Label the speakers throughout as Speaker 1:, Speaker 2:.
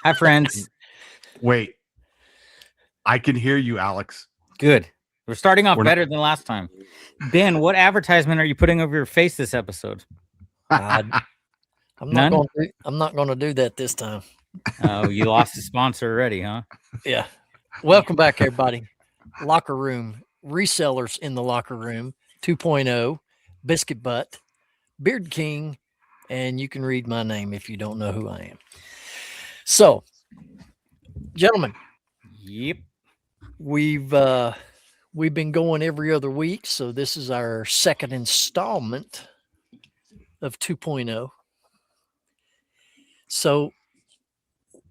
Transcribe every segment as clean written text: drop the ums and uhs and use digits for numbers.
Speaker 1: Hi, friends.
Speaker 2: Wait, I can hear you, Alex.
Speaker 1: Good. We're starting off
Speaker 2: We're
Speaker 1: better than last time. Ben, what advertisement are you putting over your face this episode?
Speaker 2: not.
Speaker 3: I'm
Speaker 1: None?
Speaker 3: not going to do that this time.
Speaker 1: Oh, you lost a sponsor already, huh?
Speaker 3: Yeah. Welcome back, everybody. Locker room, resellers in the locker room, 2.0, Biscuit Butt, Beard King, and you can read my name if you don't know who I am. So, gentlemen,
Speaker 1: Yep.
Speaker 3: we've been going every other week, so this is our second installment of 2.0. So,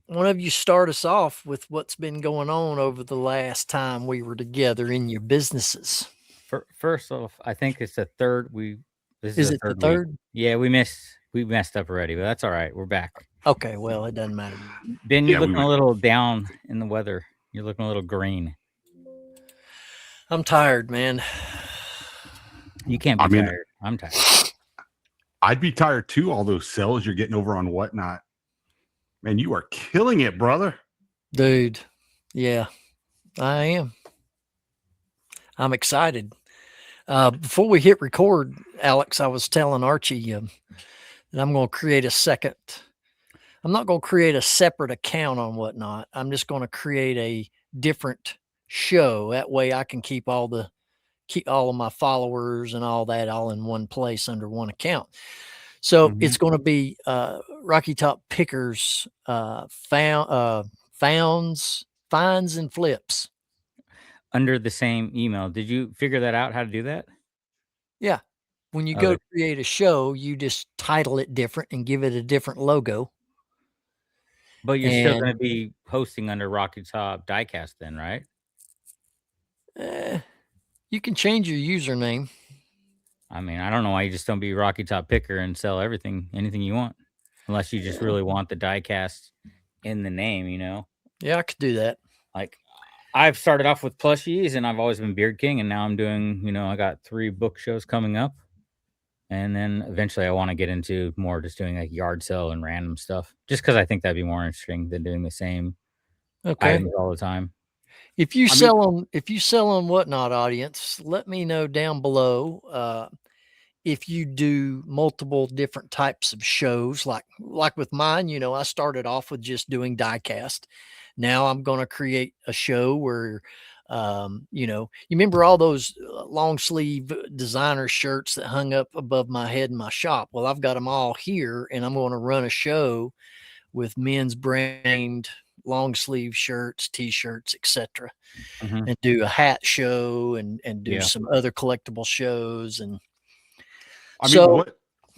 Speaker 3: one of you start us off with what's been going on over the last time we were together in your businesses.
Speaker 1: First off, I think it's the third. This
Speaker 3: Is
Speaker 1: the
Speaker 3: it the
Speaker 1: third week.
Speaker 3: third?
Speaker 1: Yeah, we messed up already, but that's all right. We're back.
Speaker 3: Okay, well, it doesn't matter.
Speaker 1: Ben, you're
Speaker 2: Yeah, we
Speaker 1: looking a
Speaker 2: went.
Speaker 1: little down in the weather. You're looking a little green.
Speaker 3: I'm tired, man.
Speaker 1: You can't be
Speaker 2: I mean-
Speaker 1: tired. I'm tired.
Speaker 2: I'd be tired too. All those sales you're getting over on Whatnot. Man, you are killing it, brother.
Speaker 3: Dude, yeah, I am. I'm excited. Before we hit record, Alex, I was telling Archie that I'm going to create a second. I'm not going to create a separate account on Whatnot. I'm just going to create a different show. That way I can keep all of my followers and all that all in one place under one account. So it's going to be Rocky Top Pickers finds and flips.
Speaker 1: Under the same email. Did you figure that out? How to do that?
Speaker 3: Yeah. When you go create a show, you just title it different and give it a different logo.
Speaker 1: But you're still going to be posting under Rocky Top Diecast then, right?
Speaker 3: You can change your username.
Speaker 1: I mean, I don't know why you just don't be Rocky Top Picker and sell anything you want. Unless you just really want the diecast in the name, you know?
Speaker 3: Yeah, I could do that.
Speaker 1: Like, I've started off with plushies and I've always been Beard King. And now I'm doing, I got 3 book shows coming up. And then eventually I want to get into more just doing like yard sale and random stuff. Just because I think that'd be more interesting than doing the same items all the time.
Speaker 3: If you sell on Whatnot, audience, let me know down below if you do multiple different types of shows. Like with mine, I started off with just doing diecast. Now I'm going to create a show where you remember all those long sleeve designer shirts that hung up above my head in my shop. Well, I've got them all here, and I'm going to run a show with men's brand long sleeve shirts, t-shirts, etc. And do a hat show and do some other collectible shows. And
Speaker 2: I mean,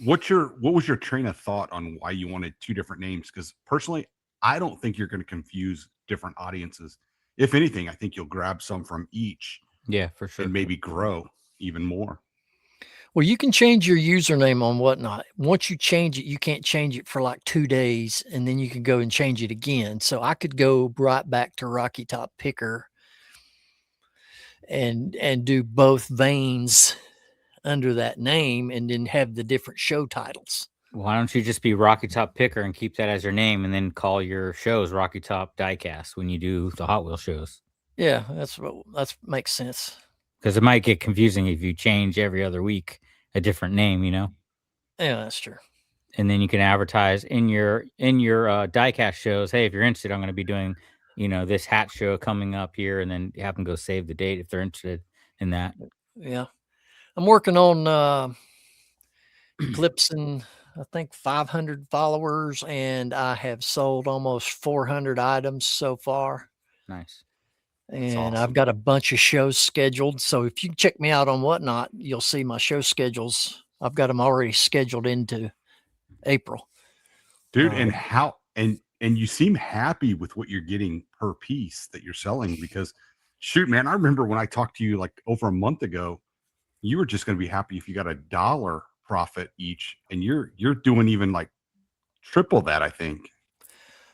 Speaker 2: what was your train of thought on why you wanted 2 different names? Because personally, I don't think you're going to confuse different audiences. If anything, I think you'll grab some from each.
Speaker 1: Yeah, for sure.
Speaker 2: And maybe grow even more.
Speaker 3: Well, you can change your username on Whatnot. Once you change it, you can't change it for like 2 days, and then you can go and change it again. So I could go right back to Rocky Top Picker and do both veins under that name, and then have the different show titles.
Speaker 1: Why don't you just be Rocky Top Picker and keep that as your name, and then call your shows Rocky Top Diecast when you do the Hot Wheel shows?
Speaker 3: Yeah, that makes sense.
Speaker 1: Because it might get confusing if you change every other week a different name,
Speaker 3: Yeah, that's true.
Speaker 1: And then you can advertise in your diecast shows. Hey, if you're interested, I'm going to be doing, this hat show coming up here, and then have them go save the date if they're interested in that.
Speaker 3: Yeah, I'm working on eclipsing, I think 500 followers, and I have sold almost 400 items so far.
Speaker 1: Nice.
Speaker 3: And
Speaker 2: awesome.
Speaker 3: I've got a bunch of shows scheduled. So if you check me out on Whatnot, you'll see my show schedules. I've got them already scheduled into April.
Speaker 2: Dude, and you seem happy with what you're getting per piece that you're selling, because shoot, man, I remember when I talked to you like over a month ago, you were just going to be happy if you got $1 profit each, and you're doing even like triple that, I think.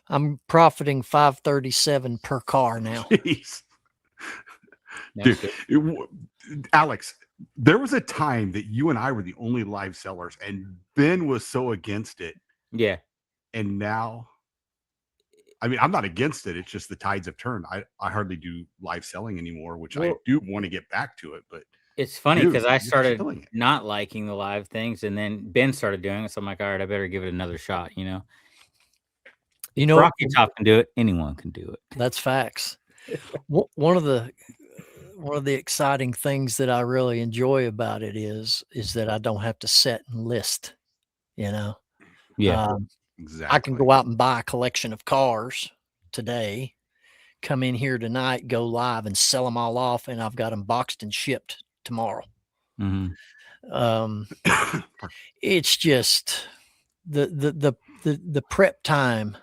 Speaker 3: I'm profiting $537 per car now.
Speaker 2: Jeez. Dude, Alex, there was a time that you and I were the only live sellers, and Ben was so against it.
Speaker 1: Yeah.
Speaker 2: And now, I mean, I'm not against it. It's just the tides have turned. I hardly do live selling anymore, which I
Speaker 3: Well,
Speaker 2: do want to get back to it. But
Speaker 1: It's funny
Speaker 2: dude,
Speaker 1: because I
Speaker 2: you're
Speaker 1: started
Speaker 2: killing it.
Speaker 1: not liking the live things, and then Ben started doing it. So I'm like, all right, I better give it another shot. You know,
Speaker 3: you know,
Speaker 1: Rocky Top can do it. Anyone can do it.
Speaker 3: that's facts. One of the exciting things that I really enjoy about it is that I don't have to set and list. You know,
Speaker 1: Yeah.
Speaker 3: I can
Speaker 2: Exactly.
Speaker 3: go out and buy a collection of cars today, come in here tonight, go live, and sell them all off, and I've got them boxed and shipped tomorrow.
Speaker 1: hmm
Speaker 3: It's just the prep time,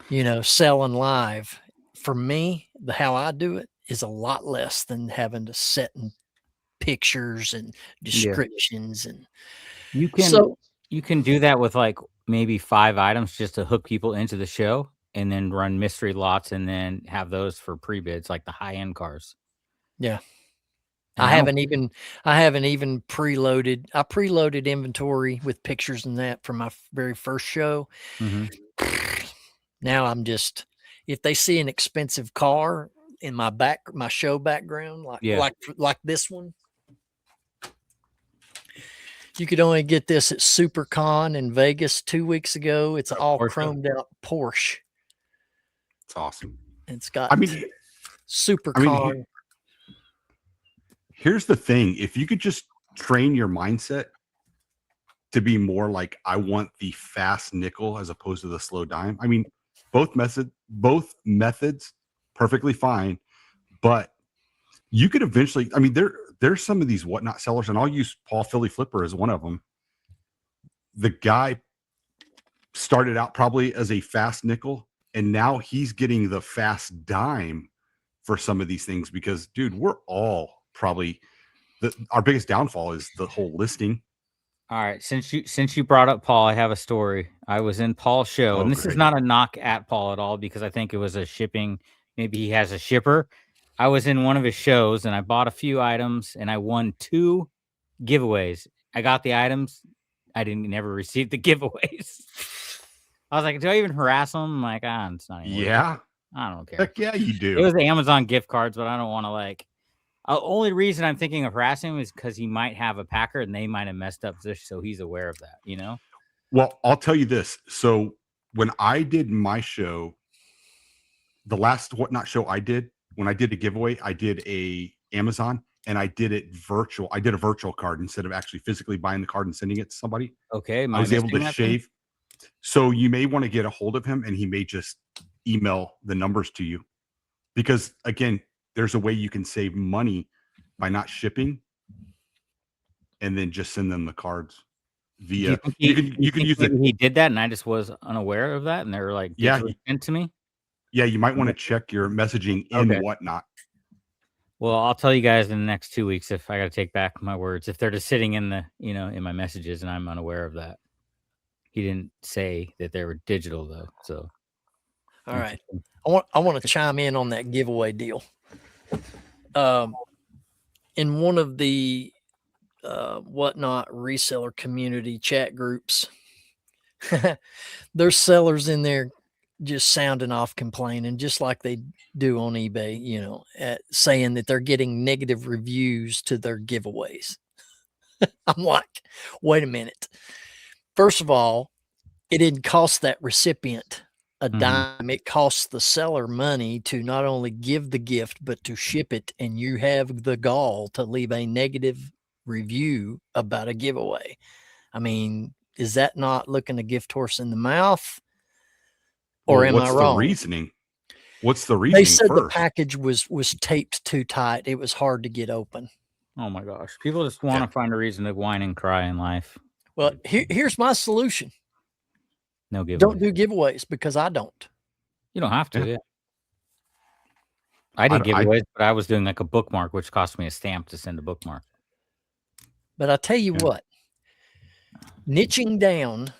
Speaker 3: you know, selling live for me, how I do it is a lot less than having to set and pictures and descriptions. And
Speaker 1: You can
Speaker 3: so,
Speaker 1: you can do that with like maybe 5 items just to hook people into the show, and then run mystery lots, and then have those for pre-bids, like the high end cars.
Speaker 3: yeah,
Speaker 1: And
Speaker 3: I haven't even preloaded. I preloaded inventory with pictures and that for my very first show.
Speaker 1: Mhm.
Speaker 3: Now I'm just, if they see an expensive car in my show background,
Speaker 1: Yeah.
Speaker 3: like this one, you could only get this at SuperCon in Vegas 2 weeks ago. It's all
Speaker 1: Porsche.
Speaker 3: chromed out Porsche.
Speaker 2: It's awesome.
Speaker 3: It's got
Speaker 2: I mean,
Speaker 3: SuperCon.
Speaker 2: here's the thing. If you could just train your mindset to be more like, I want the fast nickel as opposed to the slow dime. I mean, both methods perfectly fine, but you could eventually, I mean, there's some of these Whatnot sellers, and I'll use Paul Philly Flipper as one of them. The guy started out probably as a fast nickel, and now he's getting the fast dime for some of these things because, dude, we're all probably our biggest downfall is the whole listing.
Speaker 1: All right, since you brought up Paul, I have a story. I was in Paul's show, and this is
Speaker 2: great.
Speaker 1: not a knock at Paul at all because I think it was a shipping. Maybe he has a shipper. I was in one of his shows, and I bought a few items, and I won 2 giveaways. I got the items. I didn't never receive the giveaways. I was like, do I even harass them? I'm like, it's not even worth it.
Speaker 2: Yeah.
Speaker 1: I don't care.
Speaker 2: Heck yeah, you do.
Speaker 1: It was the Amazon gift cards, but I don't want to like. Only reason I'm thinking of harassing him is because he might have a Packer and they might have messed up this, so he's aware of that, you know?
Speaker 2: Well, I'll tell you this. So when I did my show, the last Whatnot show I did, when I did a giveaway, I did a Amazon, and I did it virtual. I did a virtual card instead of actually physically buying the card and sending it to somebody.
Speaker 1: Okay,
Speaker 2: I was able to shave. So you may want to get a hold of him, and he may just email the numbers to you, because again, there's a way you can save money by not shipping and then just send them the cards via. You can use it.
Speaker 1: He did that, and I just was unaware of that, and they were like, sent to me.
Speaker 2: Yeah, you might want to check your messaging in Whatnot.
Speaker 1: Well, I'll tell you guys in the next 2 weeks if I got to take back my words. If they're just sitting in the, in my messages, and I'm unaware of that. He didn't say that they were digital though. So,
Speaker 3: all right, I want to chime in on that giveaway deal. In one of the Whatnot reseller community chat groups, there's sellers in there just sounding off, complaining, just like they do on eBay, saying that they're getting negative reviews to their giveaways. I'm like, wait a minute. First of all, it didn't cost that recipient a dime. It costs the seller money to not only give the gift, but to ship it. And you have the gall to leave a negative review about a giveaway. I mean, is that not looking a gift horse in the mouth? Or am I wrong?
Speaker 2: What's the reasoning? What's the reasoning?
Speaker 3: They said
Speaker 2: first?
Speaker 3: The package was taped too tight. It was hard to get open.
Speaker 1: Oh my gosh. People just want to find a reason to whine and cry in life.
Speaker 3: Well, here's my solution.
Speaker 1: No giveaways.
Speaker 3: Don't do giveaways, because I don't.
Speaker 1: You don't have to. Yeah. I did giveaways, but I was doing like a bookmark, which cost me a stamp to send a bookmark.
Speaker 3: But I tell you what, niching down,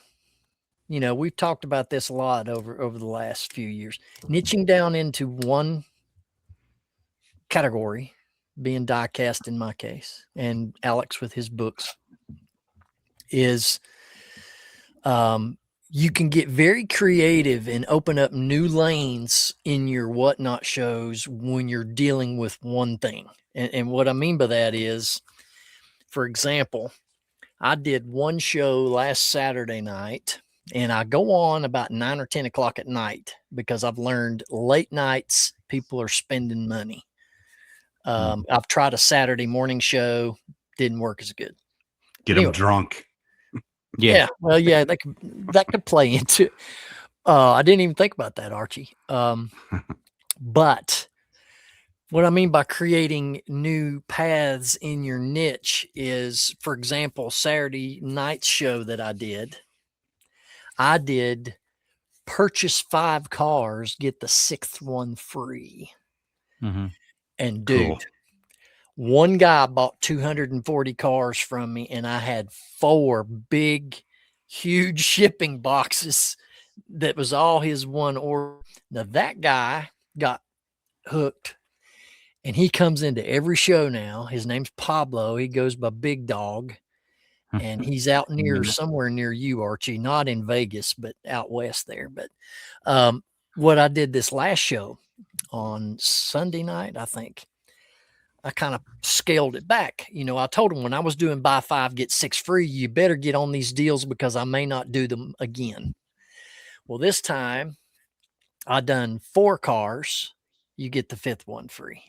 Speaker 3: we've talked about this a lot over the last few years, niching down into one category, being die cast in my case, and Alex with his books, is you can get very creative and open up new lanes in your Whatnot shows when you're dealing with one thing. And what I mean by that is, for example, I did one show last Saturday night, and I go on about 9 or 10 o'clock at night because I've learned late nights people are spending money. I've tried a Saturday morning show, didn't work as good.
Speaker 2: Get them drunk.
Speaker 3: Yeah. Well, yeah, that could play into it. I didn't even think about that, Archie. But what I mean by creating new paths in your niche is, for example, Saturday night show that I did purchase 5 cars, get the 6th one free. And dude,
Speaker 2: Cool.
Speaker 3: one guy bought 240 cars from me, and I had 4 big, huge shipping boxes. That was all his one order. Now that guy got hooked, and he comes into every show now. His name's Pablo. He goes by Big Dog, and he's out near somewhere near you, Archie, not in Vegas, but out west there. But what I did this last show on Sunday night, I think, I kind of scaled it back. You know, I told him when I was doing buy 5, get 6 free, you better get on these deals because I may not do them again. Well, this time I done 4 cars, you get the 5th one free.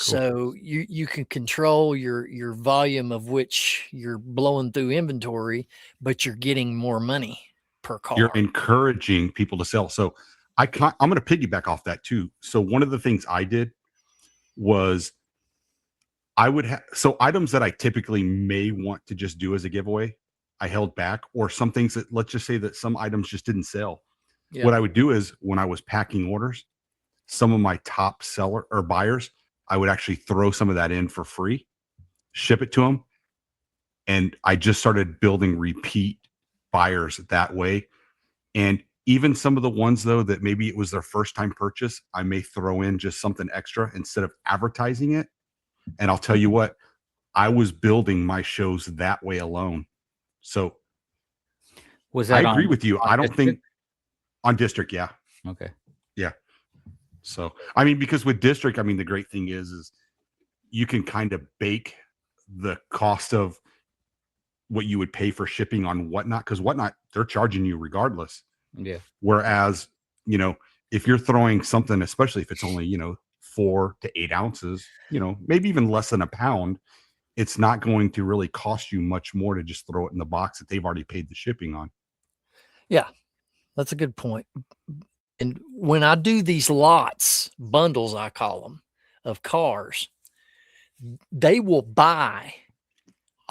Speaker 3: Cool. So you can control your volume of which you're blowing through inventory, but you're getting more money per car.
Speaker 2: You're encouraging people to sell. So I'm going to piggyback off that too. So one of the things I did was I would have, so items that I typically may want to just do as a giveaway, I held back, or some things that, let's just say that some items just didn't sell. Yeah. What I would do is when I was packing orders, some of my top seller or buyers, I would actually throw some of that in for free, ship it to them. And I just started building repeat buyers that way. And even some of the ones though, that maybe it was their first time purchase, I may throw in just something extra instead of advertising it. And I'll tell you what, I was building my shows that way alone. So
Speaker 1: was that
Speaker 2: I agree with you. I don't
Speaker 1: District?
Speaker 2: think on District. Yeah.
Speaker 1: Okay.
Speaker 2: Yeah. So, I mean, because with District, I mean, the great thing is you can kind of bake the cost of what you would pay for shipping on Whatnot, because Whatnot, they're charging you regardless.
Speaker 1: Yeah.
Speaker 2: Whereas, you know, if you're throwing something, especially if it's only, 4 to 8 ounces, maybe even less than a pound, it's not going to really cost you much more to just throw it in the box that they've already paid the shipping on.
Speaker 3: Yeah, that's a good point. And when I do these lots, bundles, I call them, of cars, they will buy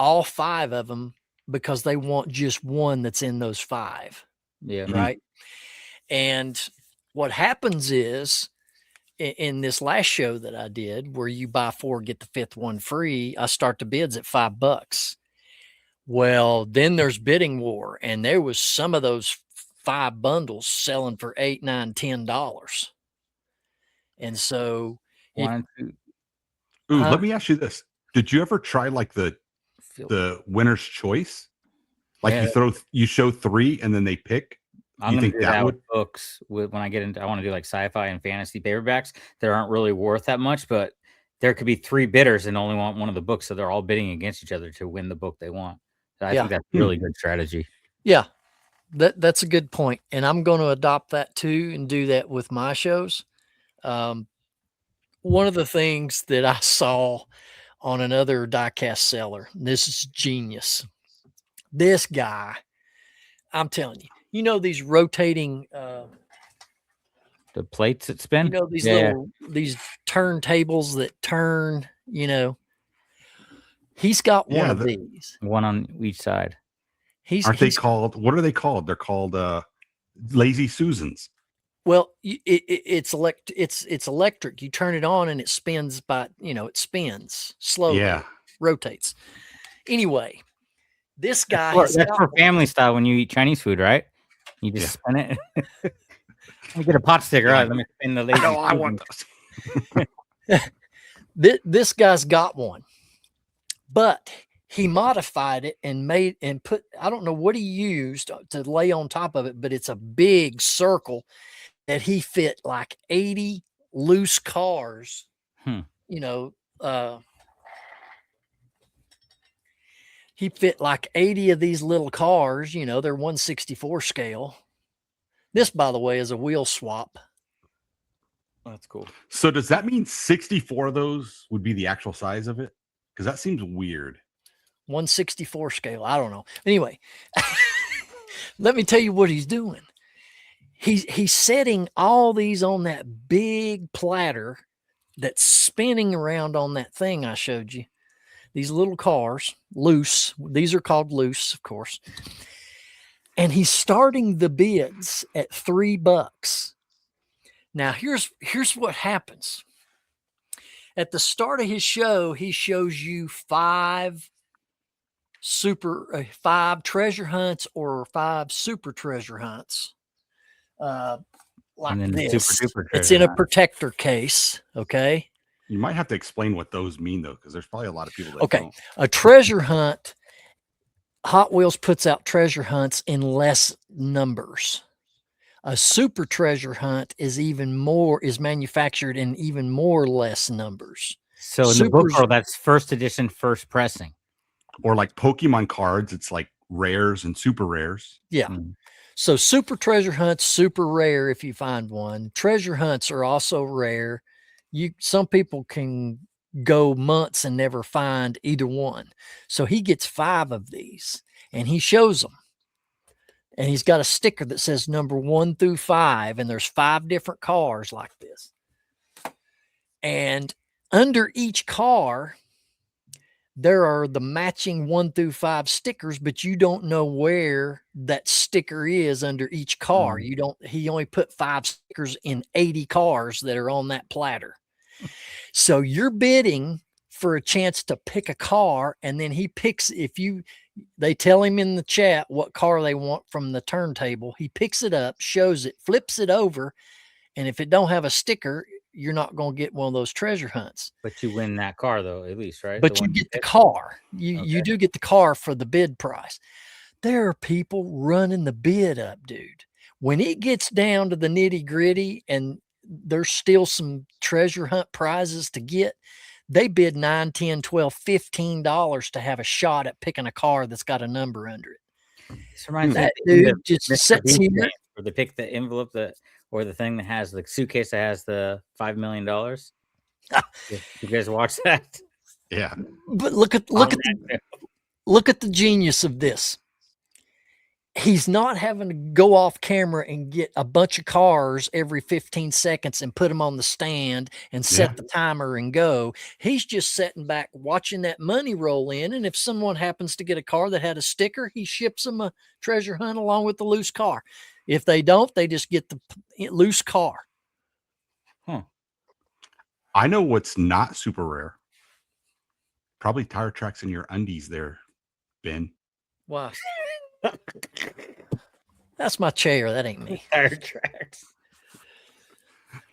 Speaker 3: all 5 of them because they want just one that's in those 5.
Speaker 1: Yeah.
Speaker 3: Right. And what happens is in this last show that I did, where you buy 4, get the 5th one free, I start the bids at $5. Well, then there's bidding war, and there was some of those 5 bundles selling for $8, $9, $10. And so
Speaker 2: let me ask you this. Did you ever try like the winner's choice? Like you show 3 and then they pick?
Speaker 1: I'm going to do that with books when I get into, I want to do like sci-fi and fantasy paperbacks that aren't really worth that much, but there could be 3 bidders and only want one of the books. So they're all bidding against each other to win the book they want. So I think that's a really good strategy.
Speaker 3: Yeah, that's a good point. And I'm going to adopt that too and do that with my shows. One of the things that I saw on another diecast seller, this is genius. This guy, I'm telling you, these rotating
Speaker 1: the plates that spin,
Speaker 3: these these turntables that turn, he's got one of these,
Speaker 1: one on each side.
Speaker 2: What are they called? They're called Lazy Susans.
Speaker 3: Well, it's electric. You turn it on and it spins it spins slowly, rotates. Anyway, this guy,
Speaker 1: that's for family style when you eat Chinese food, right? You just spin it. Let me get a pot sticker. All right, let me spin the lazy.
Speaker 2: No, I want those.
Speaker 3: This guy's got one, but he modified it and put, I don't know what he used to lay on top of it, but it's a big circle that he fit like 80 loose cars, you know, he fit like 80 of these little cars, you know, they're 1/64 scale. This, by the way, is a wheel swap.
Speaker 1: That's cool.
Speaker 2: So does that mean 64 of those would be the actual size of it? Because that seems weird.
Speaker 3: 1/64 scale. I don't know. Anyway, let me tell you what he's doing. He's setting all these on that big platter that's spinning around on that thing I showed you. These little cars, loose. These are called loose, of course. And he's starting the bids at $3. Now, here's what happens. At the start of his show, he shows you 5 treasure hunts or 5 super treasure hunts. Like this. It's in a protector case. Okay.
Speaker 2: You might have to explain what those mean, though, because there's probably a lot of people that don't.
Speaker 3: A treasure hunt, Hot Wheels puts out treasure hunts in less numbers. A super treasure hunt is manufactured in even more less numbers.
Speaker 1: So in the book world, that's first edition, first pressing.
Speaker 2: Or like Pokemon cards, it's like rares and super rares.
Speaker 3: Yeah. So super treasure hunts, super rare if you find one. Treasure hunts are also rare. Some people can go months and never find either one. So he gets 5 of these and he shows them. And he's got a sticker that says number 1 through 5, and there's 5 different cars like this. And under each car, there are the matching 1 through 5 stickers, but you don't know where that sticker is under each car. He only put 5 stickers in 80 cars that are on that platter. So you're bidding for a chance to pick a car, and then he picks, they tell him in the chat what car they want from the turntable. He picks it up, shows it, flips it over, and if it don't have a sticker, you're not going to get one of those treasure hunts.
Speaker 1: But you win that car, though, at least, right?
Speaker 3: But you get the car. You do get the car for the bid price. There are people running the bid up, dude. When it gets down to the nitty gritty and there's still some treasure hunt prizes to get, they bid $9, $10, $12, $15 to have a shot at picking a car that's got a number under it.
Speaker 1: This reminds
Speaker 3: that dude just sits here.
Speaker 1: Or they pick the envelope or the thing that has the suitcase that has the $5 million. You guys watch that?
Speaker 2: Yeah.
Speaker 3: But look at the genius of this. He's not having to go off camera and get a bunch of cars every 15 seconds and put them on the stand and set the timer and go. He's just sitting back watching that money roll in. And if someone happens to get a car that had a sticker, he ships them a treasure hunt along with the loose car. If they don't, they just get the loose car.
Speaker 2: I know what's not super rare. Probably tire tracks in your undies there, Ben.
Speaker 3: Wow. That's my chair. That ain't me.
Speaker 1: Tire tracks.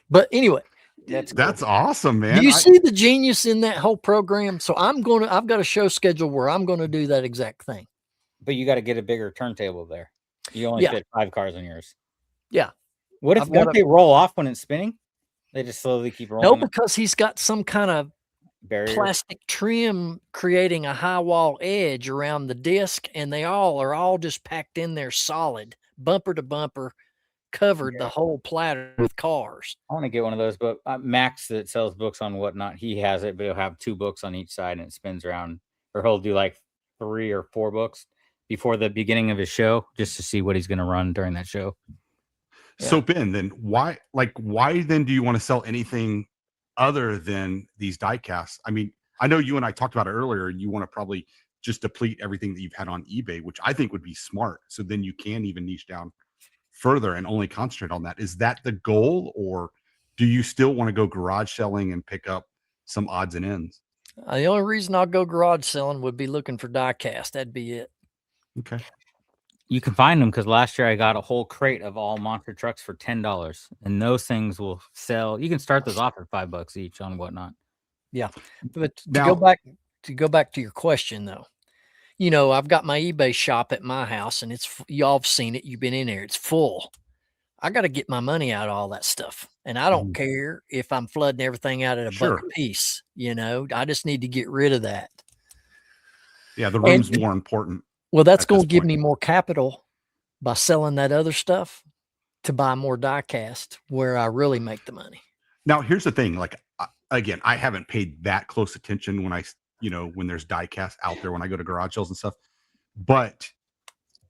Speaker 3: But anyway,
Speaker 2: that's awesome, man.
Speaker 3: Do you see the genius in that whole program? So I've got a show schedule where I'm going to do that exact thing.
Speaker 1: But you got to get a bigger turntable there. You only fit 5 cars on yours.
Speaker 3: Yeah.
Speaker 1: What if they roll off when it's spinning? They just slowly keep rolling.
Speaker 3: No, because he's got some kind of
Speaker 1: barrier
Speaker 3: plastic trim creating a high wall edge around the disc, and they are all just packed in there solid, bumper to bumper, covered the whole platter with cars.
Speaker 1: I want to get one of those, but Max that sells books on Whatnot, he has it, but he'll have 2 books on each side and it spins around, or he'll do like 3 or 4 books before the beginning of his show just to see what he's going to run during that show.
Speaker 2: So Ben, then why then do you want to sell anything other than these die casts? I mean, I know you and I talked about it earlier. You want to probably just deplete everything that you've had on eBay, which I think would be smart. So then you can even niche down further and only concentrate on that. Is that the goal, or do you still want to go garage selling and pick up some odds and ends?
Speaker 3: The only reason I'll go garage selling would be looking for die cast. That'd be it.
Speaker 2: Okay.
Speaker 1: You can find them because last year I got a whole crate of all monster trucks for $10, and those things will sell. You can start those off at $5 each on Whatnot.
Speaker 3: Yeah, but to go back to your question though, you know, I've got my eBay shop at my house, and y'all have seen it. You've been in there. It's full. I got to get my money out of all that stuff. And I don't care if I'm flooding everything out at a buck a piece, you know, I just need to get rid of that.
Speaker 2: Yeah. The room's more important.
Speaker 3: Well, that's going to give me more capital by selling that other stuff to buy more die cast where I really make the money.
Speaker 2: Now, here's the thing. Like, again, I haven't paid that close attention when when there's die cast out there, when I go to garage sales and stuff, but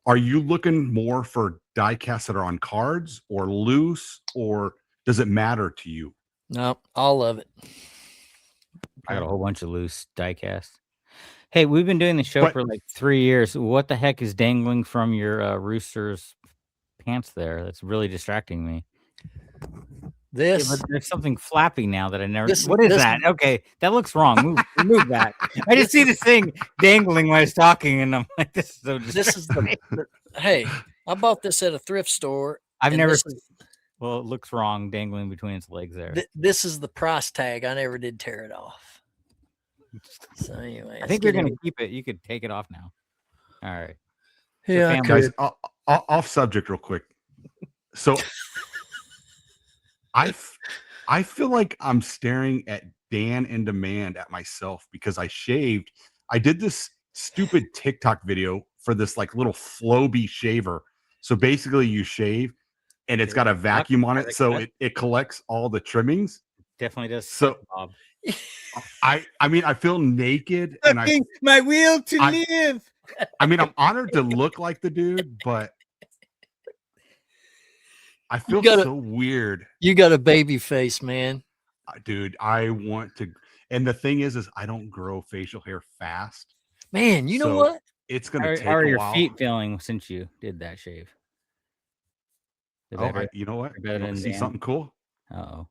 Speaker 2: are you looking more for die casts that are on cards or loose, or does it matter to you?
Speaker 3: No, all of it.
Speaker 1: I got a whole bunch of loose die cast. Hey, we've been doing the show for like 3 years. What the heck is dangling from your rooster's pants there? That's really distracting me. But there's something flappy now that I never. What is that? Okay, that looks wrong. Move that. I just see this thing dangling while I was talking, and I'm like, this is so distracting.
Speaker 3: Hey, I bought this at a thrift store.
Speaker 1: I've never. Well, it looks wrong, dangling between its legs there.
Speaker 3: This is the price tag. I never did tear it off. So anyway,
Speaker 1: I think you're gonna keep it. You could take it off now. All right.
Speaker 3: Yeah,
Speaker 2: guys. Off subject, real quick. So. I feel like I'm staring at Dan in Demand at myself because I shaved. I did this stupid TikTok video for this like little Flowbee shaver. So basically you shave and it's got a vacuum on it. So it collects all the trimmings.
Speaker 1: Definitely does.
Speaker 2: So
Speaker 1: Bob.
Speaker 2: I mean, I feel naked and
Speaker 1: my will to live.
Speaker 2: I mean, I'm honored to look like the dude, but I feel so weird.
Speaker 3: You got a baby face, man.
Speaker 2: Dude, I want to. And the thing is I don't grow facial hair fast.
Speaker 3: Man, you know what?
Speaker 2: It's going to take a while.
Speaker 1: How are your feet feeling since you did that shave?
Speaker 2: You know what? You want to see something cool?
Speaker 1: Uh-oh.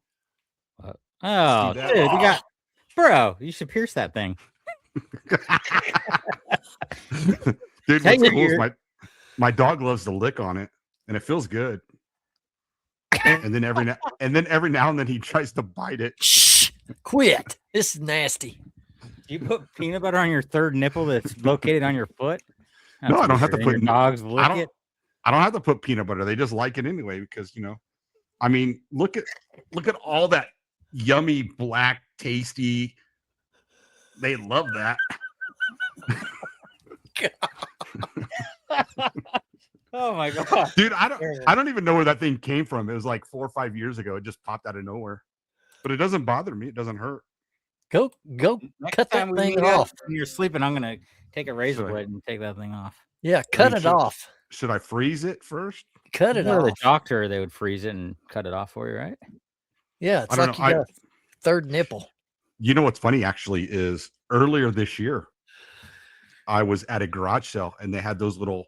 Speaker 1: Oh, dude, you got... Bro, you should pierce that thing.
Speaker 2: Dude, what's cool is my dog loves to lick on it, and it feels good. And then every now and then he tries to bite it.
Speaker 3: Shh! Quit. This is nasty.
Speaker 1: You put peanut butter on your third nipple that's located on your foot?
Speaker 2: That's no, I don't have to put
Speaker 1: dogs lick it.
Speaker 2: I don't have to put peanut butter. They just like it anyway because I mean, look at all that yummy black tasty. They love that.
Speaker 1: Oh my god,
Speaker 2: dude! I don't even know where that thing came from. It was like 4 or 5 years ago. It just popped out of nowhere, but it doesn't bother me. It doesn't hurt.
Speaker 3: Go cut that thing off.
Speaker 1: When you're sleeping, I'm gonna take a razor blade and take that thing off.
Speaker 3: Yeah, cut it off.
Speaker 2: Should I freeze it first?
Speaker 3: Cut it off.
Speaker 1: The doctor, they would freeze it and cut it off for you, right?
Speaker 3: Yeah, it's like you got a third nipple.
Speaker 2: You know what's funny actually is earlier this year, I was at a garage sale and they had those little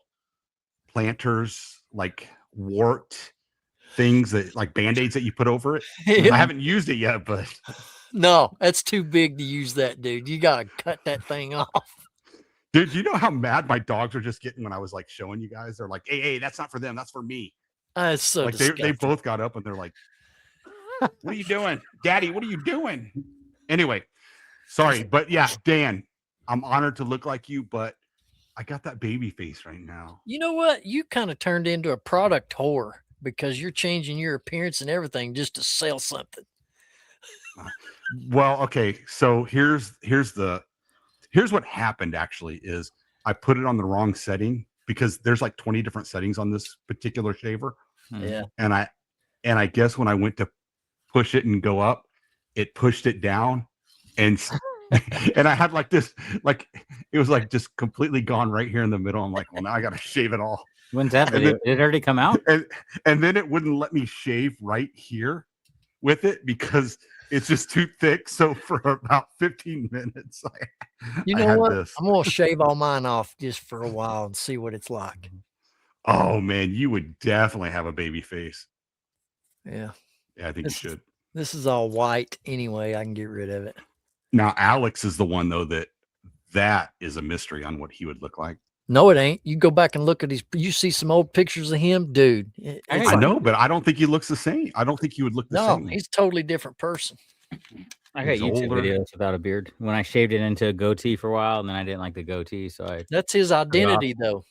Speaker 2: planters, like wart things that like band-aids that you put over it. Yeah. I haven't used it yet, but
Speaker 3: no, that's too big to use that, dude. You gotta cut that thing off.
Speaker 2: Dude, you know how mad my dogs are just getting when I was like showing you guys? They're like, hey, that's not for them, that's for me.
Speaker 3: It's so
Speaker 2: like they both got up and they're like, what are you doing? Daddy, what are you doing? Anyway, sorry, but yeah, Dan, I'm honored to look like you, but I got that baby face right now.
Speaker 3: You know what? You kind of turned into a product whore because you're changing your appearance and everything just to sell something.
Speaker 2: Well, okay. So here's what happened actually is I put it on the wrong setting because there's like 20 different settings on this particular shaver.
Speaker 3: Yeah.
Speaker 2: And I guess when I went to push it and go up, it pushed it down and and I had like this, like it was like just completely gone right here in the middle. I'm like, well, now I got to shave it all.
Speaker 1: When's that video? Did it already come out?
Speaker 2: And then it wouldn't let me shave right here with it because it's just too thick. So for about 15 minutes,
Speaker 3: you know what? I'm going to shave all mine off just for a while and see what it's like.
Speaker 2: Oh man, you would definitely have a baby face.
Speaker 3: Yeah.
Speaker 2: Yeah, I think you should.
Speaker 3: This is all white anyway. I can get rid of it.
Speaker 2: Now, Alex is the one though that is a mystery on what he would look like.
Speaker 3: No, it ain't. You go back and look at you see some old pictures of him, dude.
Speaker 2: I know, but I don't think he looks the same. I don't think he would look the same.
Speaker 3: No, he's a totally different person.
Speaker 1: I got
Speaker 2: He's
Speaker 1: YouTube
Speaker 2: older.
Speaker 1: videos without a beard. When I shaved it into a goatee for a while, and then I didn't like the goatee, so I
Speaker 3: That's his
Speaker 1: cut it off.
Speaker 3: identity, though.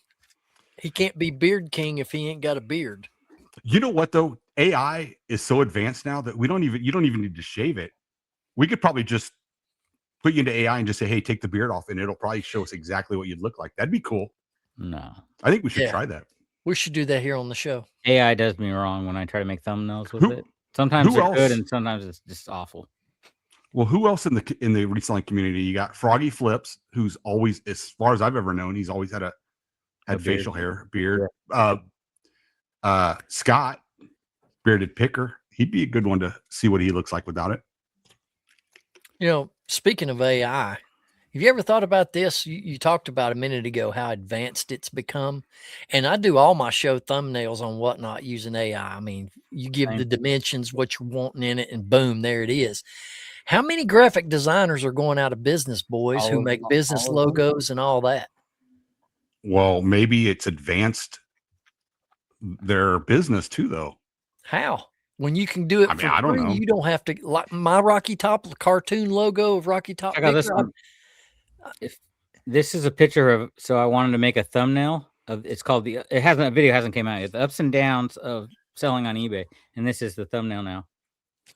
Speaker 3: He can't be beard king if he ain't got a beard.
Speaker 2: You know what though? AI is so advanced now that you don't even need to shave it. We could probably just put you into AI and just say, "Hey, take the beard off," and it'll probably show us exactly what you'd look like. That'd be cool.
Speaker 1: No.
Speaker 2: I think we should
Speaker 3: Yeah.
Speaker 2: try that.
Speaker 3: We should do that here on the show.
Speaker 1: AI does me wrong when I try to make thumbnails with
Speaker 2: Who
Speaker 1: it. Sometimes
Speaker 2: who
Speaker 1: they're good
Speaker 2: else?
Speaker 1: and sometimes it's just awful.
Speaker 2: Well, who else in the reselling community? You got Froggy Flips, who's always, as far as I've ever known, he's always had
Speaker 1: A beard.
Speaker 2: facial hair, beard. Scott, bearded picker. He'd be a good one to see what he looks like without it.
Speaker 3: You know, speaking of AI, have you ever thought about this? You talked about a minute ago how advanced it's become. And I do all my show thumbnails on Whatnot using AI. I mean, you give the dimensions, what you're wanting in it, and boom, there it is. How many graphic designers are going out of business, boys, who make business logos and all that?
Speaker 2: Well, maybe it's advanced their business too, though.
Speaker 3: How? When you can do it for
Speaker 2: I don't
Speaker 3: free,
Speaker 2: know.
Speaker 3: you don't have to, like my Rocky Top cartoon logo of Rocky Top.
Speaker 1: Check out this one. If this is a picture of, so I wanted to make a thumbnail of, it's called the, it hasn't, a video hasn't came out yet, the ups and downs of selling on eBay, and this is the thumbnail now.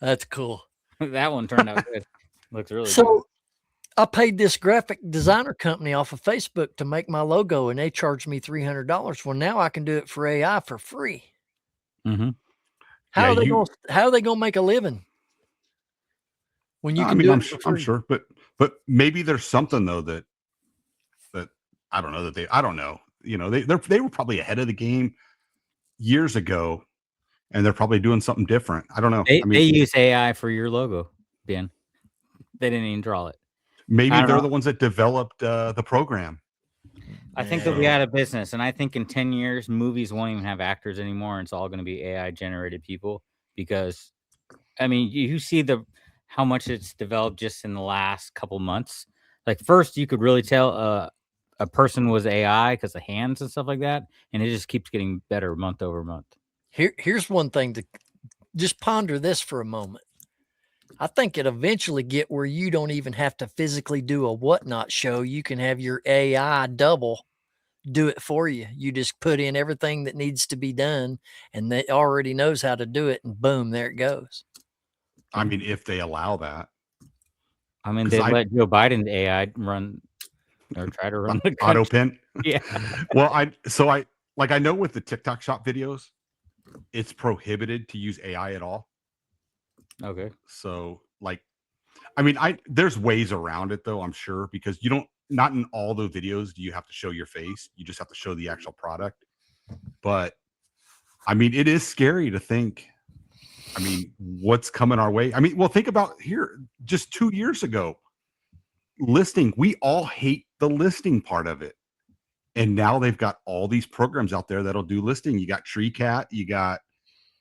Speaker 3: That's cool.
Speaker 1: That one turned out good. Looks really good.
Speaker 3: So I paid this graphic designer company off of Facebook to make my logo, and they charged me $300. Well, now I can do it for AI for free.
Speaker 1: Mm-hmm.
Speaker 3: How are they going to make a living when you can do it for free?
Speaker 2: I'm sure, but maybe there's something though that I don't know I don't know. You know, they were probably ahead of the game years ago, and they're probably doing something different. I don't know.
Speaker 1: They use AI for your logo, Ben. They didn't even draw it.
Speaker 2: Maybe they're the ones that developed the program.
Speaker 1: I think they'll be out of business, and I think in 10 years, movies won't even have actors anymore, and it's all going to be AI generated people. Because, I mean, you see how much it's developed just in the last couple months. Like first, you could really tell a person was AI because of hands and stuff like that, and it just keeps getting better month over month.
Speaker 3: Here's one thing to just ponder this for a moment. I think it eventually get where you don't even have to physically do a Whatnot show. You can have your AI double do it for you. You just put in everything that needs to be done, and they already knows how to do it, and boom, there it goes.
Speaker 2: I mean, if they allow that.
Speaker 1: I mean, they let Joe Biden's AI run or try to run the
Speaker 2: auto pin.
Speaker 1: Yeah.
Speaker 2: Well, I know with the TikTok shop videos, it's prohibited to use AI at all.
Speaker 1: Okay.
Speaker 2: So there's ways around it though, I'm sure, because not in all the videos do you have to show your face. You just have to show the actual product. But I mean, it is scary to think, I mean, what's coming our way. I mean, well, think about here, just 2 years ago, listing, we all hate the listing part of it. And now they've got all these programs out there that'll do listing. You got TreeCat, you got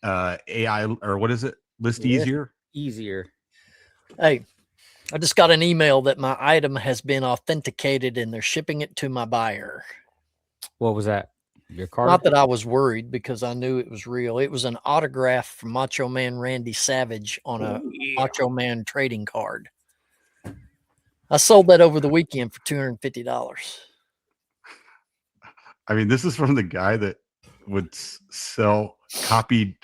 Speaker 2: AI, or what is it? List Easier.
Speaker 3: Hey, I just got an email that my item has been authenticated and they're shipping it to my buyer.
Speaker 1: What was that? Your card?
Speaker 3: Not that I was worried because I knew it was real. It was an autograph from Macho Man Randy Savage on a Macho Man trading card. I sold that over the weekend for $250.
Speaker 2: I mean, this is from the guy that would sell copied.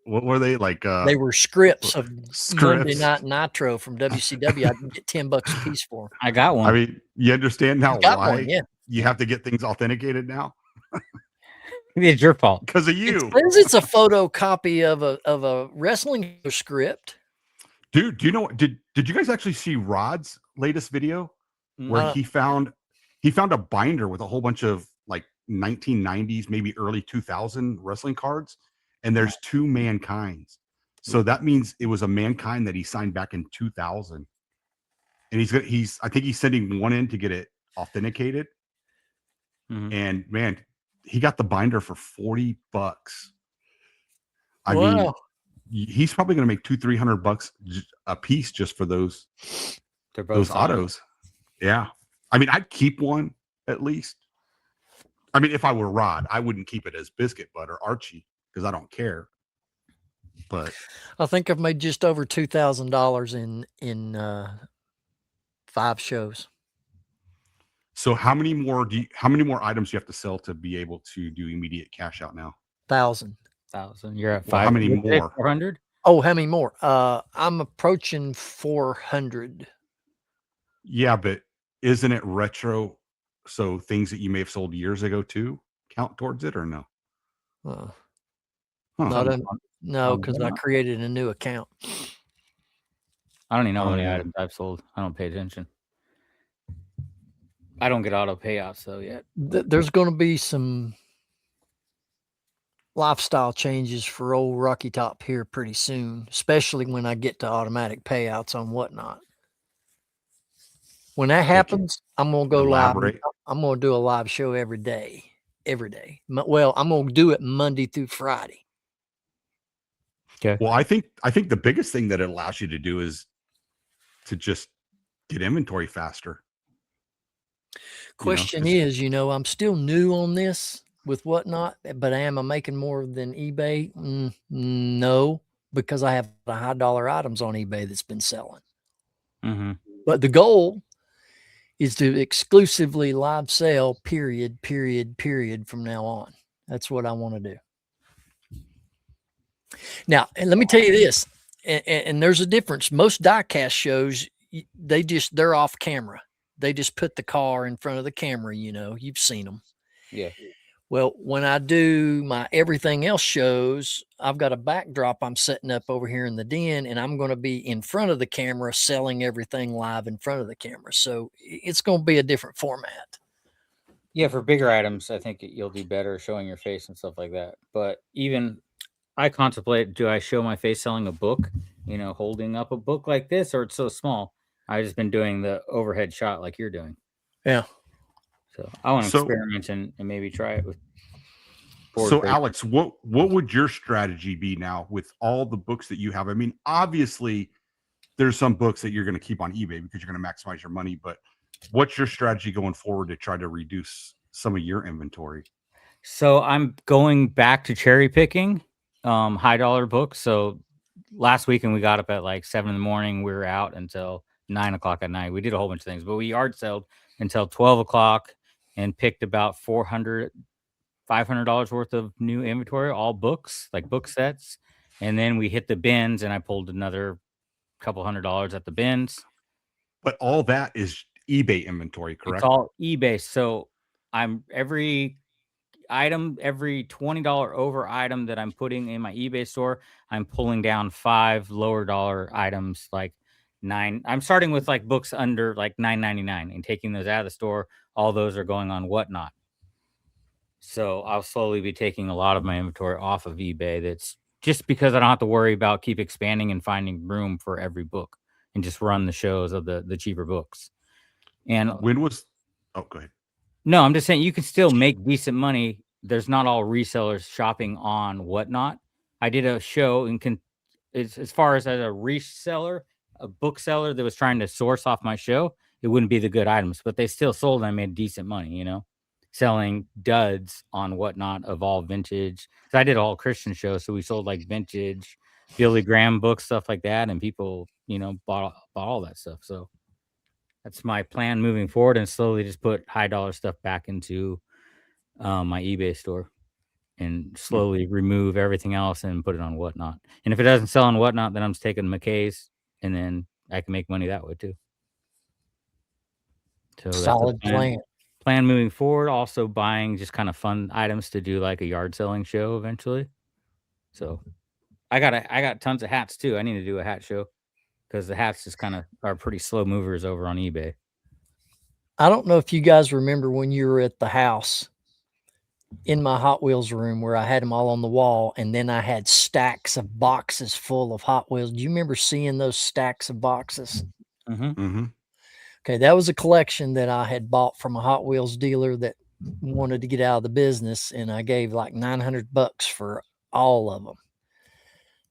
Speaker 2: What were they like?
Speaker 3: They were scripts of Monday Night Nitro from WCW. I can get $10 a piece for them.
Speaker 1: I got one.
Speaker 2: I mean, you understand now why
Speaker 3: you
Speaker 2: have to get things authenticated now?
Speaker 1: It's your fault
Speaker 2: because of you.
Speaker 3: It says it's a photocopy of a wrestling script.
Speaker 2: Dude, do you know? Did you guys actually see Rod's latest video where he found a binder with a whole bunch of like 1990s, maybe early 2000 wrestling cards, and there's 2 Mankinds. So that means it was a Mankind that he signed back in 2000, and I think he's sending one in to get it authenticated.
Speaker 1: Mm-hmm.
Speaker 2: And man, he got the binder for $40. I mean, he's probably going to make $200-300 a piece just for those autos. Yeah. I mean, I'd keep one at least. I mean, if I were Rod, I wouldn't keep it as Biscuit Butt or Archie because I don't care. But
Speaker 3: I think I've made just over $2,000 in 5 shows.
Speaker 2: so how many more items do you have to sell to be able to do immediate cash out now?
Speaker 3: 1,000.
Speaker 1: 1,000. You're at
Speaker 2: Well, how many
Speaker 1: 500.
Speaker 2: more?
Speaker 1: 400.
Speaker 3: Oh, how many more? I'm approaching 400.
Speaker 2: Yeah, but isn't it retro? So things that you may have sold years ago too count towards it, or no?
Speaker 3: Uh,
Speaker 2: Huh.
Speaker 3: not
Speaker 1: Something
Speaker 3: un- no, because I
Speaker 1: Wartnot.
Speaker 3: created a new account.
Speaker 1: I don't even know how many
Speaker 2: Oh.
Speaker 1: items I've sold. I don't pay attention. I don't get auto payouts though yet.
Speaker 3: There's going to be some lifestyle changes for old Rocky Top here pretty soon, especially when I get to automatic payouts on Whatnot. When that happens, I'm going to go live.
Speaker 2: Elaborate.
Speaker 3: I'm going to do a live show every day. Every day. Well, I'm going to do it Monday through Friday.
Speaker 1: Okay.
Speaker 2: Well, I think the biggest thing that it allows you to do is to just get inventory faster.
Speaker 3: Question is, I'm still new on this with Whatnot, but am I making more than eBay? No, because I have the high dollar items on eBay that's been selling.
Speaker 1: Mm-hmm.
Speaker 3: But the goal is to exclusively live sell, period, from now on. That's what I want to do. Now, and let me tell you this, and there's a difference. Most diecast shows, they're off camera. They just put the car in front of the camera, you've seen them.
Speaker 1: Yeah.
Speaker 3: Well, when I do my everything else shows, I've got a backdrop I'm setting up over here in the den, and I'm going to be in front of the camera selling everything live in front of the camera. So it's going to be a different format.
Speaker 1: Yeah, for bigger items, I think you'll do better showing your face and stuff like that. But even I contemplate, do I show my face selling a book, holding up a book like this, or it's so small? I've just been doing the overhead shot like you're doing.
Speaker 3: Yeah.
Speaker 1: So I want to
Speaker 2: So-
Speaker 1: experiment and maybe try it with.
Speaker 2: So Alex, what would your strategy be now with all the books that you have? I mean, obviously there's some books that you're going to keep on eBay because you're going to maximize your money, but what's your strategy going forward to try to reduce some of your inventory?
Speaker 1: So I'm going back to cherry picking high dollar books. So last weekend we got up at like 7 in the morning. We were out until 9 o'clock at night. We did a whole bunch of things, but we yard sold until 12 o'clock and picked about $500 worth of new inventory, all books, like book sets. And then we hit the bins and I pulled another couple $100 at the bins.
Speaker 2: But all that is eBay inventory, correct?
Speaker 1: It's all eBay. So I'm every $20 over item that I'm putting in my eBay store, I'm pulling down 5 lower dollar items, like 9. I'm starting with like books under like $9.99 and taking those out of the store. All those are going on Whatnot. So I'll slowly be taking a lot of my inventory off of eBay. That's just because I don't have to worry about keep expanding and finding room for every book and just run the shows of the cheaper books. And
Speaker 2: Oh, go ahead.
Speaker 1: no, I'm just saying you can still make decent money. There's not all resellers shopping on Whatnot. I did a show and as far as a reseller, a bookseller that was trying to source off my show, it wouldn't be the good items, but they still sold and I made decent money, selling duds on Whatnot of all vintage. So I did a whole Christian show. So we sold like vintage Billy Graham books, stuff like that. And people, bought all that stuff. So that's my plan moving forward, and slowly just put high dollar stuff back into my eBay store and slowly remove everything else and put it on Whatnot. And if it doesn't sell on Whatnot, then I'm just taking McKay's and then I can make money that way too. So that's the
Speaker 3: Solid plan.
Speaker 1: Plan moving forward. Also buying just kind of fun items to do like a yard selling show eventually. So I got tons of hats too. I need to do a hat show because the hats just kind of are pretty slow movers over on eBay.
Speaker 3: I don't know if you guys remember when you were at the house in my Hot Wheels room where I had them all on the wall, and then I had stacks of boxes full of Hot Wheels. Do you remember seeing those stacks of boxes?
Speaker 1: Mm-hmm.
Speaker 2: Mm-hmm.
Speaker 3: Okay, that was a collection that I had bought from a Hot Wheels dealer that wanted to get out of the business, and I gave like $900 for all of them.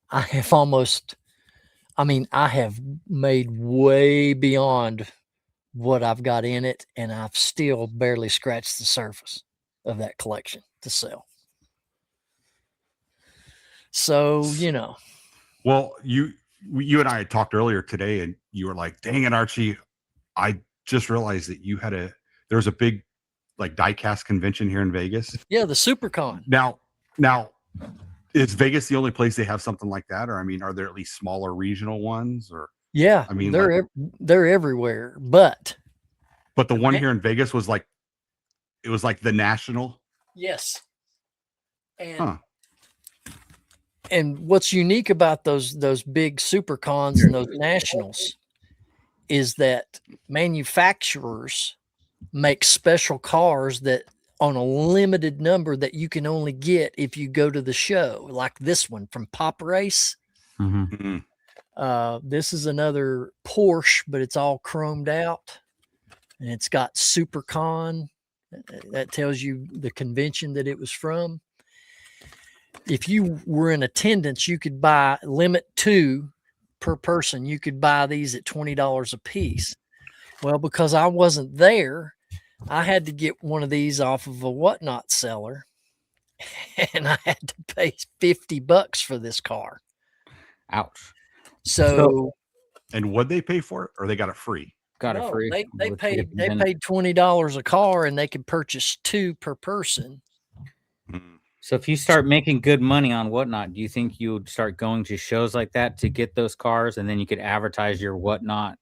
Speaker 3: I have made way beyond what I've got in it, and I've still barely scratched the surface of that collection to sell. So,
Speaker 2: Well, you and I had talked earlier today, and you were like, "Dang it, Archie! I just realized that there was a big like diecast convention here in Vegas.
Speaker 3: Yeah, the SuperCon.
Speaker 2: Now, is Vegas the only place they have something like that, or I mean, are there at least smaller regional ones? Or
Speaker 3: Yeah,
Speaker 2: I mean,
Speaker 3: they're everywhere, but
Speaker 2: the one here in Vegas was like it was like the national.
Speaker 3: yes, and
Speaker 2: Huh.
Speaker 3: and what's unique about those big SuperCons and those nationals is that manufacturers make special cars that on a limited number that you can only get if you go to the show, like this one from Pop Race.
Speaker 1: Mm-hmm.
Speaker 3: This is another Porsche, but it's all chromed out, and it's got SuperCon. That tells you the convention that it was from. If you were in attendance, you could buy limit 2 per person. You could buy these at $20 a piece. Well, because I wasn't there, I had to get one of these off of a Whatnot seller, and I had to pay $50 for this car.
Speaker 1: Ouch.
Speaker 3: So
Speaker 2: and what'd they pay for it, or they got it free?
Speaker 1: Got it free.
Speaker 3: They paid $20 a car, and they could purchase 2 per person.
Speaker 1: So if you start making good money on Whatnot, do you think you would start going to shows like that to get those cars, and then you could advertise your Whatnot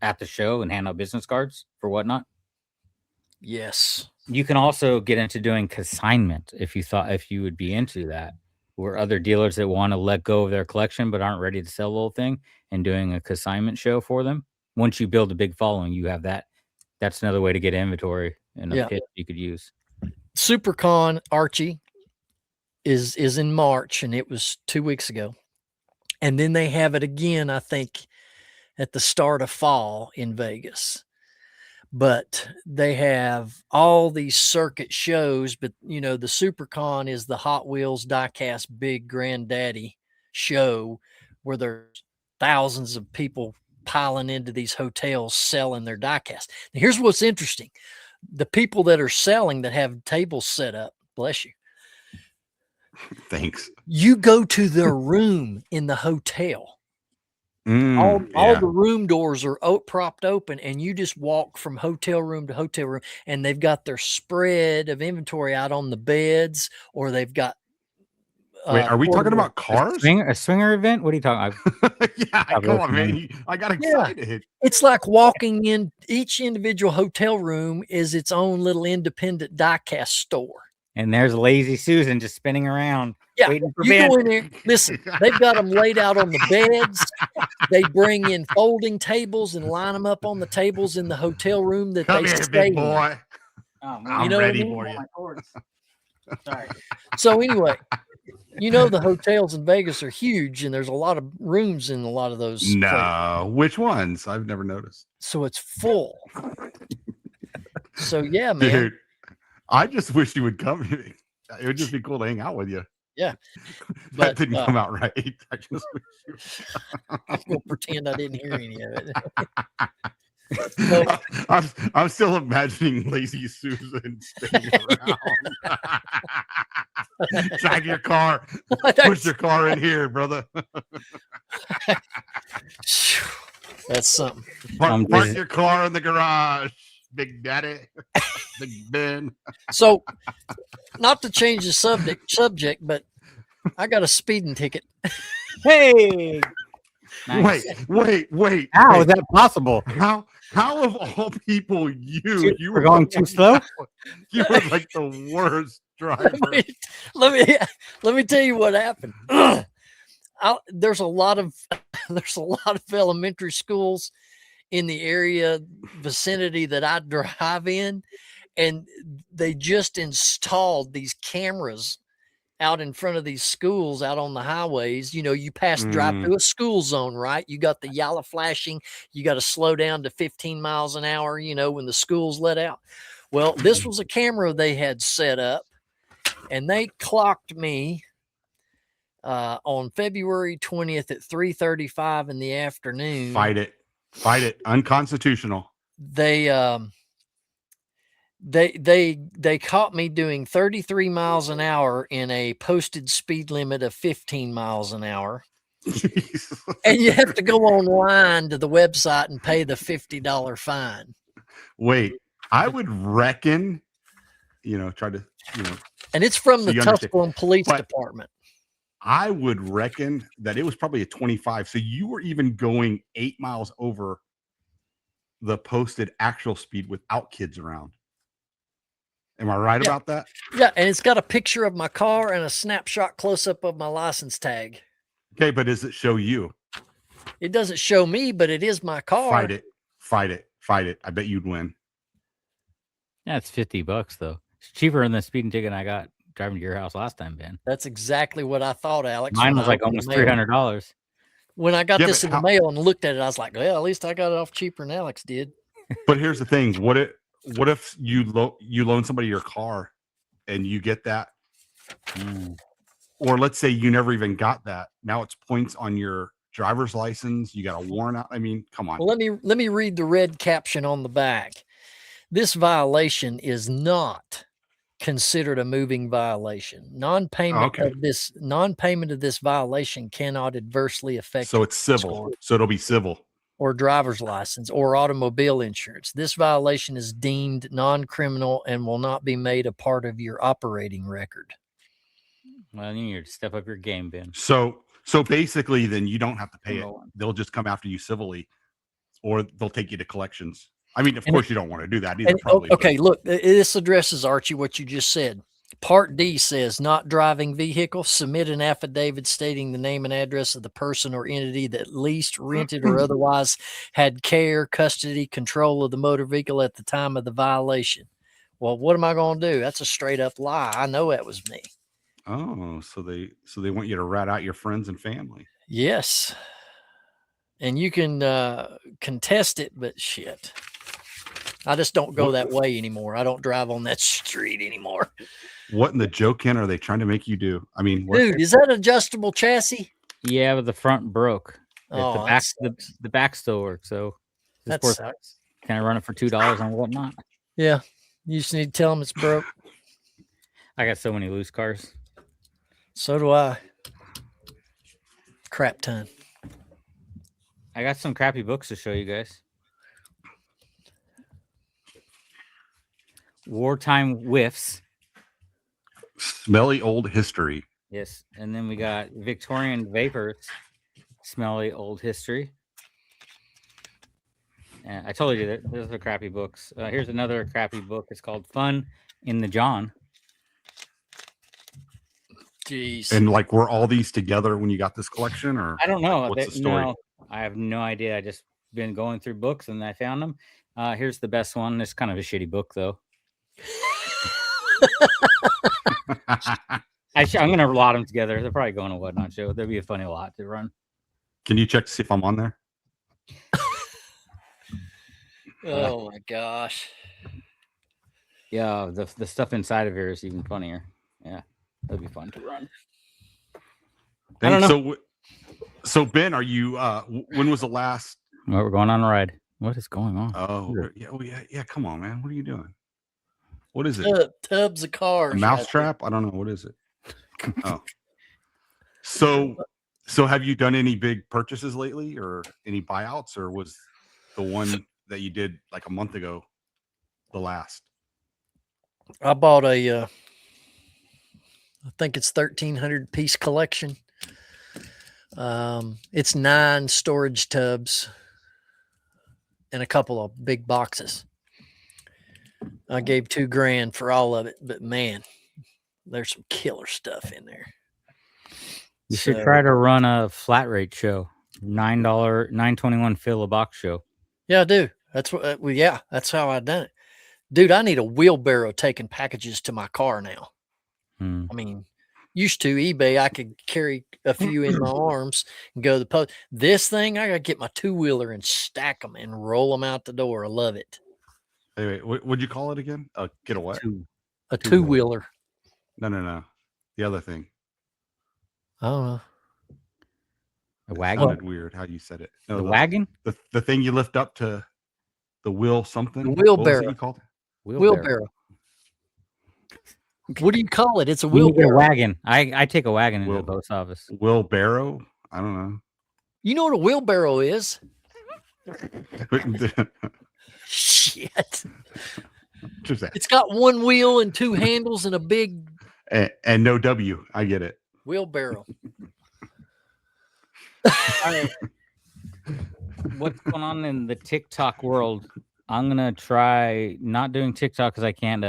Speaker 1: at the show and hand out business cards for Whatnot?
Speaker 3: Yes.
Speaker 1: You can also get into doing consignment if you would be into that, where other dealers that want to let go of their collection but aren't ready to sell the whole thing, and doing a consignment show for them. Once you build a big following, you have that. That's another way to get inventory and a pitch you could use.
Speaker 3: SuperCon, Archie, is in March, and it was 2 weeks ago. And then they have it again, I think, at the start of fall in Vegas. But they have all these circuit shows, but the SuperCon is the Hot Wheels diecast big granddaddy show where there's thousands of people piling into these hotels selling their diecast. Now, here's what's interesting. The people that are selling, that have tables set up, bless you.
Speaker 2: Thanks.
Speaker 3: You go to their room in the hotel. All the room doors are propped open, and you just walk from hotel room to hotel room, and they've got their spread of inventory out on the beds, or they've got.
Speaker 2: Wait, are we talking about cars?
Speaker 1: A swinger event? What are you talking about?
Speaker 2: Yeah, come on, man. I got excited. Yeah.
Speaker 3: It's like walking in. Each individual hotel room is its own little independent diecast store.
Speaker 1: And there's Lazy Susan just spinning around.
Speaker 3: Yeah,
Speaker 1: waiting for
Speaker 3: you go in there. Listen, they've got them laid out on the beds. They bring in folding tables and line them up on the tables in the hotel room that they stay
Speaker 2: big boy.
Speaker 3: in.
Speaker 2: I'm ready for you.
Speaker 3: Sorry. So anyway, the hotels in Vegas are huge, and there's a lot of rooms in a lot of those.
Speaker 2: No,
Speaker 3: places.
Speaker 2: Which ones? I've never noticed.
Speaker 3: So it's full. So yeah, man.
Speaker 2: Dude, I just wish you would come. It would just be cool to hang out with you.
Speaker 3: Yeah.
Speaker 2: That didn't come out right. I just wish you
Speaker 3: I'm going to pretend I didn't hear any of it.
Speaker 2: I'm still imagining Lazy Susan spinning around. Drive your car. Push your car in here, brother.
Speaker 3: That's something.
Speaker 2: Park your car in the garage, Big Daddy. Big Ben.
Speaker 3: So, not to change the subject, but I got a speeding ticket.
Speaker 1: Hey. Nice.
Speaker 2: Wait.
Speaker 1: How is that possible?
Speaker 2: How of all people you
Speaker 1: were going too slow?
Speaker 2: You were like the worst driver.
Speaker 3: Let me tell you what happened. There's a lot of elementary schools in the area vicinity that I drive in, and they just installed these cameras out in front of these schools out on the highways. You drive through a school zone, right? You got the yellow flashing. You got to slow down to 15 miles an hour, when the school's let out. Well, this was a camera they had set up, and they clocked me on February 20th at 3:35 in the afternoon.
Speaker 2: Fight it. Unconstitutional.
Speaker 3: They caught me doing 33 miles an hour in a posted speed limit of 15 miles an hour. And you have to go online to the website and pay the $50 fine.
Speaker 2: Wait, I would reckon, try to,
Speaker 3: And it's from
Speaker 2: So
Speaker 3: the
Speaker 2: you understand.
Speaker 3: Tusculum Police
Speaker 2: But-
Speaker 3: Department.
Speaker 2: I would reckon that it was probably a 25. So you were even going 8 miles over the posted actual speed without kids around. Am I right
Speaker 3: Yeah.
Speaker 2: about that?
Speaker 3: Yeah, and it's got a picture of my car and a snapshot close-up of my license tag.
Speaker 2: Okay, but does it show you?
Speaker 3: It doesn't show me, but it is my car.
Speaker 2: Fight it. Fight it. Fight it. I bet you'd win.
Speaker 1: Yeah, it's $50 though. It's cheaper than the speeding ticket I got driving to your house last time, Ben.
Speaker 3: That's exactly what I thought, Alex.
Speaker 1: Mine
Speaker 3: when
Speaker 1: was
Speaker 3: I
Speaker 1: like
Speaker 3: opened
Speaker 1: almost
Speaker 3: the mail.
Speaker 1: $300.
Speaker 3: When I got
Speaker 2: Yeah,
Speaker 3: this
Speaker 2: but
Speaker 3: in the mail and looked at it, I was like, well, at least I got it off cheaper than Alex did.
Speaker 2: But here's the thing. What if you loan somebody your car and you get that? Or let's say you never even got that. Now it's points on your driver's license. You got a warrant out. I mean, come on.
Speaker 3: Well, let me read the red caption on the back. This violation is not considered a moving violation. Non-payment of this violation cannot adversely affect
Speaker 2: So it's civil.
Speaker 3: score
Speaker 2: So it'll be civil.
Speaker 3: or driver's license or automobile insurance. This violation is deemed non-criminal and will not be made a part of your operating record.
Speaker 1: Well, you need to step up your game, Ben.
Speaker 2: So basically, then you don't have to pay it.
Speaker 1: Number one.
Speaker 2: They'll just come after you civilly, or they'll take you to collections. I mean, of
Speaker 3: And
Speaker 2: course, you don't want to do that either.
Speaker 3: And,
Speaker 2: Probably.
Speaker 3: okay, look, this addresses, Archie, what you just said. Part D says not driving vehicle. Submit an affidavit stating the name and address of the person or entity that leased, rented, or otherwise had care, custody, control of the motor vehicle at the time of the violation. Well, what am I going to do? That's a straight up lie. I know that was me.
Speaker 2: Oh, so they want you to rat out your friends and family.
Speaker 3: Yes. And you can contest it, but shit. I just don't go that way anymore. I don't drive on that street anymore.
Speaker 2: What in the joking are they trying to make you do? I mean, what?
Speaker 3: Dude, is that adjustable chassis?
Speaker 1: Yeah, but the front broke.
Speaker 3: Oh,
Speaker 1: The back still works. So
Speaker 3: that
Speaker 1: it's worth.
Speaker 3: sucks.
Speaker 1: Can I run it for $2 on Whatnot?
Speaker 3: Yeah. You just need to tell them it's broke.
Speaker 1: I got so many loose cars.
Speaker 3: So do I. Crap ton.
Speaker 1: I got some crappy books to show you guys. Wartime Whiffs.
Speaker 2: Smelly old history.
Speaker 1: Yes. And then we got Victorian Vapors. Smelly old history. And I told you that those are crappy books. Here's another crappy book. It's called Fun in the John.
Speaker 3: Jeez.
Speaker 2: And like, were all these together when you got this collection, or
Speaker 1: I don't know.
Speaker 2: what's the story?
Speaker 1: No, I have no idea. I just been going through books and I found them. Here's the best one. It's kind of a shitty book though. I'm going to lot them together. They're probably going to Whatnot show. There'll be a funny lot to run.
Speaker 2: Can you check to see if I'm on there?
Speaker 3: Oh my gosh.
Speaker 1: Yeah, the stuff inside of here is even funnier. Yeah, that'd be fun to run. I don't know.
Speaker 2: So Ben, are you? When was the last?
Speaker 1: Well, we're going on a ride. What is going on?
Speaker 2: Oh yeah. Come on, man. What are you doing? What is it?
Speaker 3: Tubs of cars.
Speaker 2: A mousetrap? I don't know. What is it? Oh. So have you done any big purchases lately, or any buyouts, or was the one that you did like a month ago the last?
Speaker 3: I bought I think it's 1,300 piece collection. It's 9 storage tubs and a couple of big boxes. I gave $2,000 for all of it, but man, there's some killer stuff in there.
Speaker 1: You should try to run a flat rate show. $9.21 fill a box show.
Speaker 3: Yeah, I do. That's what. Yeah, that's how I done it, dude. I need a wheelbarrow taking packages to my car now. I mean, used to eBay, I could carry a few in my arms and go to the post. This thing, I gotta get my 2-wheeler and stack them and roll them out the door. I love it.
Speaker 2: Hey, wait, what'd you call it again? Get a what?
Speaker 3: A 2-wheeler.
Speaker 2: No. The other thing.
Speaker 3: I don't know.
Speaker 1: A wagon?
Speaker 2: Sounded weird how you said it. No,
Speaker 1: the wagon?
Speaker 2: The thing you lift up to the wheel something?
Speaker 3: The wheelbarrow.
Speaker 2: What was it you called it?
Speaker 3: Wheelbarrow. What do you call it? It's a
Speaker 1: We need
Speaker 3: wheelbarrow.
Speaker 1: a wagon. I take a wagon into the post office.
Speaker 2: Wheelbarrow? I don't
Speaker 3: You know what a wheelbarrow is?
Speaker 2: know.
Speaker 3: Shit.
Speaker 2: Just that.
Speaker 3: It's got one wheel and two handles and a big
Speaker 2: And no W. I get it.
Speaker 3: wheelbarrow.
Speaker 1: All right. What's going on in the TikTok world? I'm gonna try not doing TikTok because I can't.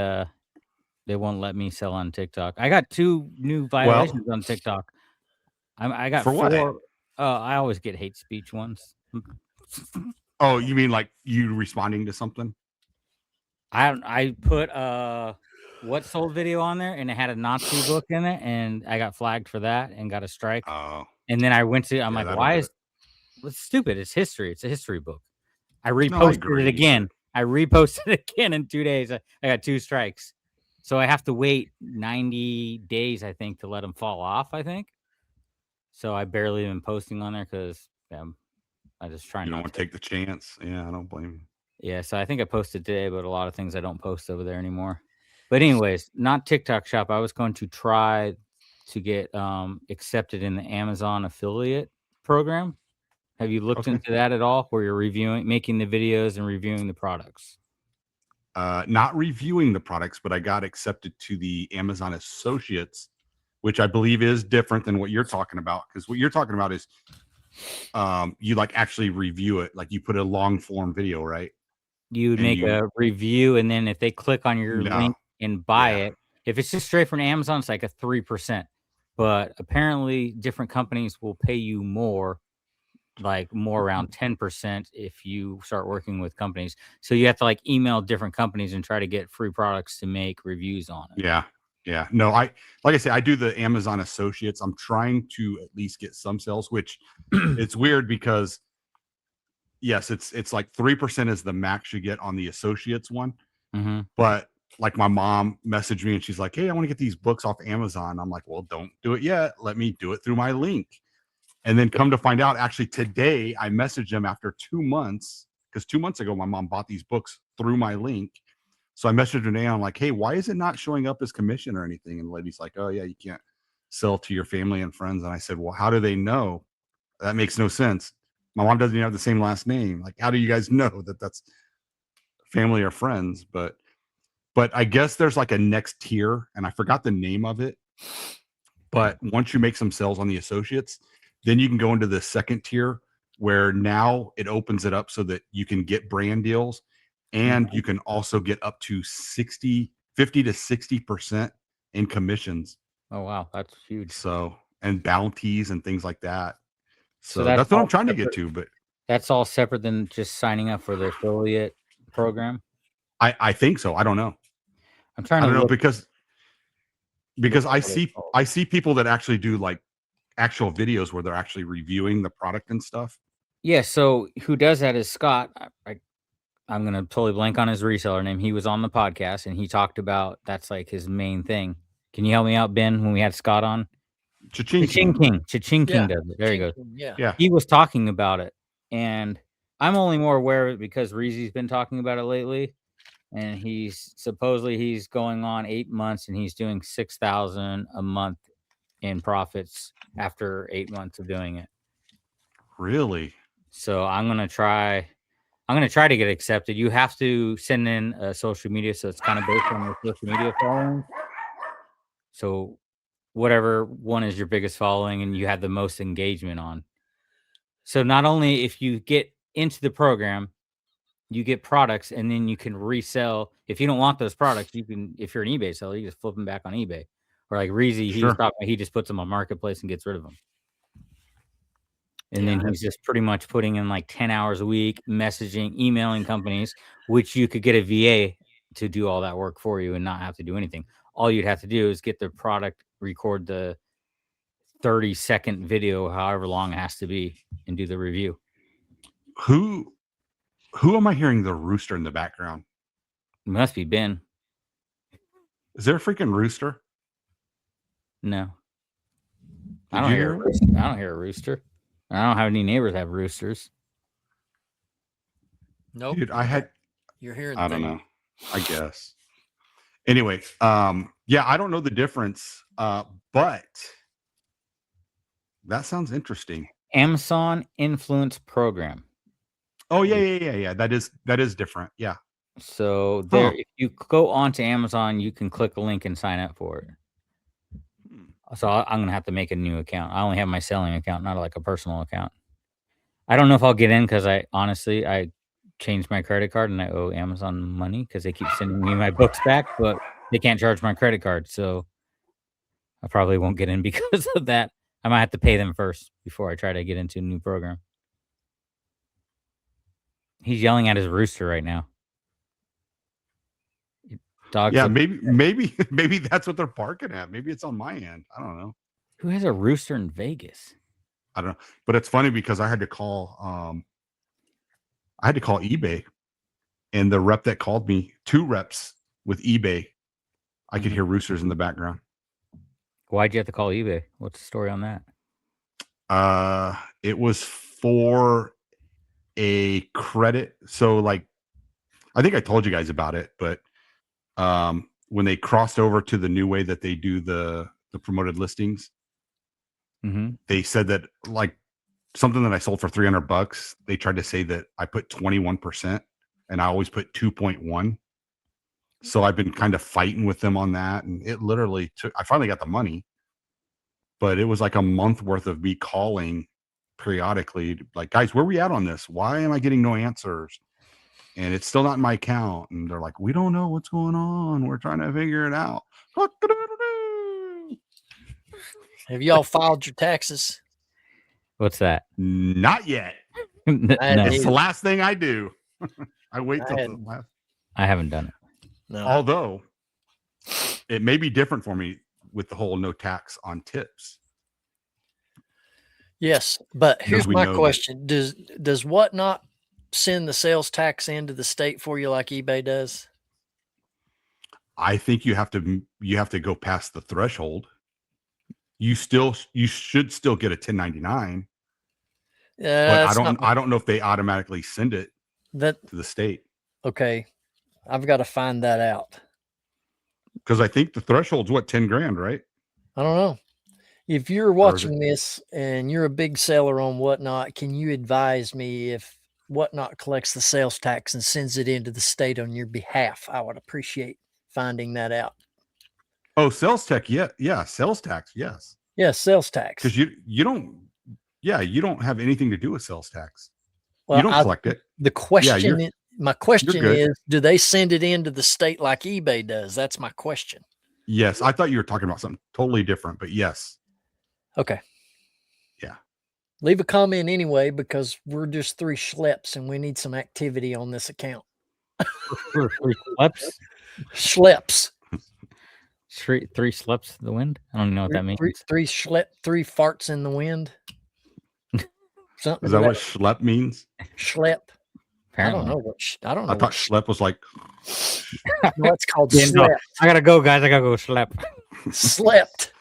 Speaker 1: They won't let me sell on TikTok. I got 2 new violations on TikTok. I got
Speaker 2: For what?
Speaker 1: 4. I always get hate speech ones.
Speaker 2: Oh, you mean like you responding to something?
Speaker 1: I put what sold video on there, and it had a Nazi book in it, and I got flagged for that and got a strike.
Speaker 2: Oh,
Speaker 1: And then I'm
Speaker 2: yeah,
Speaker 1: like,
Speaker 2: that'll
Speaker 1: why
Speaker 2: do
Speaker 1: is
Speaker 2: it.
Speaker 1: it's stupid? It's history. It's a history book. I
Speaker 2: No, I
Speaker 1: reposted
Speaker 2: agree,
Speaker 1: it again. I reposted it again in 2 days. I got 2 strikes. So I have to wait 90 days, I think, to let them fall off, I think. So I barely been posting on there because I just try
Speaker 2: You don't
Speaker 1: not
Speaker 2: want
Speaker 1: to.
Speaker 2: to take the chance. Yeah, I don't blame you.
Speaker 1: Yeah, so I think I posted today, but a lot of things I don't post over there anymore. But anyways, not TikTok shop. I was going to try to get accepted in the Amazon affiliate program. Have you looked
Speaker 2: Okay.
Speaker 1: into that at all? Where you're making the videos and reviewing the products?
Speaker 2: Not reviewing the products, but I got accepted to the Amazon Associates, which I believe is different than what you're talking about. Because what you're talking about is you like actually review it, like you put a long form video, right?
Speaker 1: You would
Speaker 2: And
Speaker 1: make
Speaker 2: you
Speaker 1: a review, and then if they click on your
Speaker 2: no,
Speaker 1: link and buy
Speaker 2: yeah,
Speaker 1: it, if it's just straight from Amazon, it's like a 3%. But apparently, different companies will pay you more, like more around 10% if you start working with companies. So you have to like email different companies and try to get free products to make reviews on it.
Speaker 2: yeah, yeah. No, like I say, I do the Amazon Associates. I'm trying to at least get some sales, which it's weird because yes, it's like 3% is the max you get on the Associates one.
Speaker 1: Mm-hmm.
Speaker 2: But like my mom messaged me and she's like, "Hey, I want to get these books off Amazon." I'm like, "Well, don't do it yet. Let me do it through my link." And then come to find out, actually today I messaged them after 2 months because 2 months ago my mom bought these books through my link. So I messaged her today. I'm like, "Hey, why is it not showing up as commission or anything?" And the lady's like, "Oh yeah, you can't sell to your family and friends." And I said, "Well, how do they know? That makes no sense. My mom doesn't even have the same last name. Like, how do you guys know that that's family or friends?" But I guess there's like a next tier, and I forgot the name of it. But once you make some sales on the associates, then you can go into the second tier where now it opens it up so that you can get brand deals and you can also get up to 50 to 60% in commissions.
Speaker 1: Oh wow, that's huge.
Speaker 2: So, and bounties and things like that.
Speaker 1: So
Speaker 2: So that's what I'm trying to get to. But
Speaker 1: that's all separate than just signing up for the affiliate program.
Speaker 2: I think so. I don't know.
Speaker 1: I'm trying
Speaker 2: I
Speaker 1: to
Speaker 2: don't know
Speaker 1: look
Speaker 2: because
Speaker 1: up what it's called.
Speaker 2: I see people that actually do like actual videos where they're actually reviewing the product and stuff.
Speaker 1: Yeah, so who does that is Scott. I'm gonna totally blank on his reseller name. He was on the podcast and he talked about that's like his main thing. Can you help me out, Ben, when we had Scott on?
Speaker 2: Cha-ching
Speaker 1: Cha-ching
Speaker 2: king.
Speaker 1: King. Cha-ching King
Speaker 3: Yeah.
Speaker 1: does it. There you go.
Speaker 3: Yeah.
Speaker 2: Yeah.
Speaker 1: He was talking about it, and I'm only more aware of it because Reezy's been talking about it lately. And he's going on 8 months and he's doing 6,000 a month in profits after 8 months of doing it.
Speaker 2: Really?
Speaker 1: So I'm gonna try to get accepted. You have to send in a social media, so it's kind of based on your social media following. So whatever one is your biggest following and you have the most engagement on. So not only if you get into the program, you get products and then you can resell. If you don't want those products, you can, if you're an eBay seller, you just flip them back on eBay. Or like Reezy, he was
Speaker 2: Sure.
Speaker 1: talking, he just puts them on Marketplace and gets rid of them. And
Speaker 3: Yeah.
Speaker 1: then he's just pretty much putting in like 10 hours a week, messaging, emailing companies, which you could get a VA to do all that work for you and not have to do anything. All you'd have to do is get the product, record the 30-second video, however long it has to be, and do the review.
Speaker 2: Who am I hearing the rooster in the background?
Speaker 1: It must be Ben.
Speaker 2: Is there a freaking rooster?
Speaker 1: No.
Speaker 2: Did you hear it?
Speaker 1: I don't hear a rooster. I don't have any neighbors that have roosters.
Speaker 3: Nope.
Speaker 2: Dude,
Speaker 3: You're hearing
Speaker 2: I don't
Speaker 3: things.
Speaker 2: know. I guess. Anyway, yeah, I don't know the difference. But that sounds interesting.
Speaker 1: Amazon Influence Program.
Speaker 2: Oh yeah. That is different. Yeah.
Speaker 1: So there, if you go onto Amazon, you can click a link and sign up for it. So I'm gonna have to make a new account. I only have my selling account, not like a personal account. I don't know if I'll get in because I changed my credit card and I owe Amazon money because they keep sending me my books back, but they can't charge my credit card. So I probably won't get in because of that. I might have to pay them first before I try to get into a new program. He's yelling at his rooster right now. Dogs.
Speaker 2: Yeah, maybe that's what they're barking at. Maybe it's on my end. I don't know.
Speaker 1: Who has a rooster in Vegas?
Speaker 2: I don't know. But it's funny because I had to call eBay, and the rep that called me, 2 reps with eBay, I could hear roosters in the background.
Speaker 1: Why'd you have to call eBay? What's the story on that?
Speaker 2: It was for a credit. So like, I think I told you guys about it, but when they crossed over to the new way that they do the promoted listings, they said that like something that I sold for $300, they tried to say that I put 21% and I always put 2.1. So I've been kind of fighting with them on that. And it literally I finally got the money, but it was like a month worth of me calling periodically, like, guys, where are we at on this? Why am I getting no answers? And it's still not in my account. And they're like, we don't know what's going on. We're trying to figure it out.
Speaker 3: Have y'all filed your taxes?
Speaker 1: What's that?
Speaker 2: Not yet.
Speaker 1: No.
Speaker 2: It's the last thing I do. I wait till the last.
Speaker 1: I haven't done it.
Speaker 3: No.
Speaker 2: Although it may be different for me with the whole no tax on tips.
Speaker 3: Yes, but here's my question: Does Wartnot send the sales tax into the state for you like eBay does?
Speaker 2: I think you have to go past the threshold. You should still get a 1099. But I don't know if they automatically send it to the state.
Speaker 3: Okay, I've got to find that out.
Speaker 2: Because I think the threshold's what, 10 grand, right?
Speaker 3: I don't know. If you're watching this and you're a big seller on Wartnot, can you advise me if Wartnot collects the sales tax and sends it into the state on your behalf? I would appreciate finding that out.
Speaker 2: Oh, sales tax, yeah, sales tax, yes.
Speaker 3: Yeah, sales tax.
Speaker 2: Because you don't have anything to do with sales tax. Well, you don't collect it.
Speaker 3: The question, my question is, do they send it into the state like eBay does? That's my question.
Speaker 2: Yes, I thought you were talking about something totally different, but yes.
Speaker 3: Okay.
Speaker 2: Yeah.
Speaker 3: Leave a comment anyway, because we're just 3 schleps and we need some activity on this account.
Speaker 1: 3 schleps?
Speaker 3: Schleps.
Speaker 1: 3 schleps in the wind? I don't know what that means.
Speaker 3: 3 farts in the wind. Something
Speaker 2: Is that what schlep means?
Speaker 3: Schlep.
Speaker 1: Apparently.
Speaker 3: I don't know.
Speaker 2: I thought schlep was like.
Speaker 3: No, it's called slept.
Speaker 1: I gotta go, guys. I gotta go slept.
Speaker 3: Slept.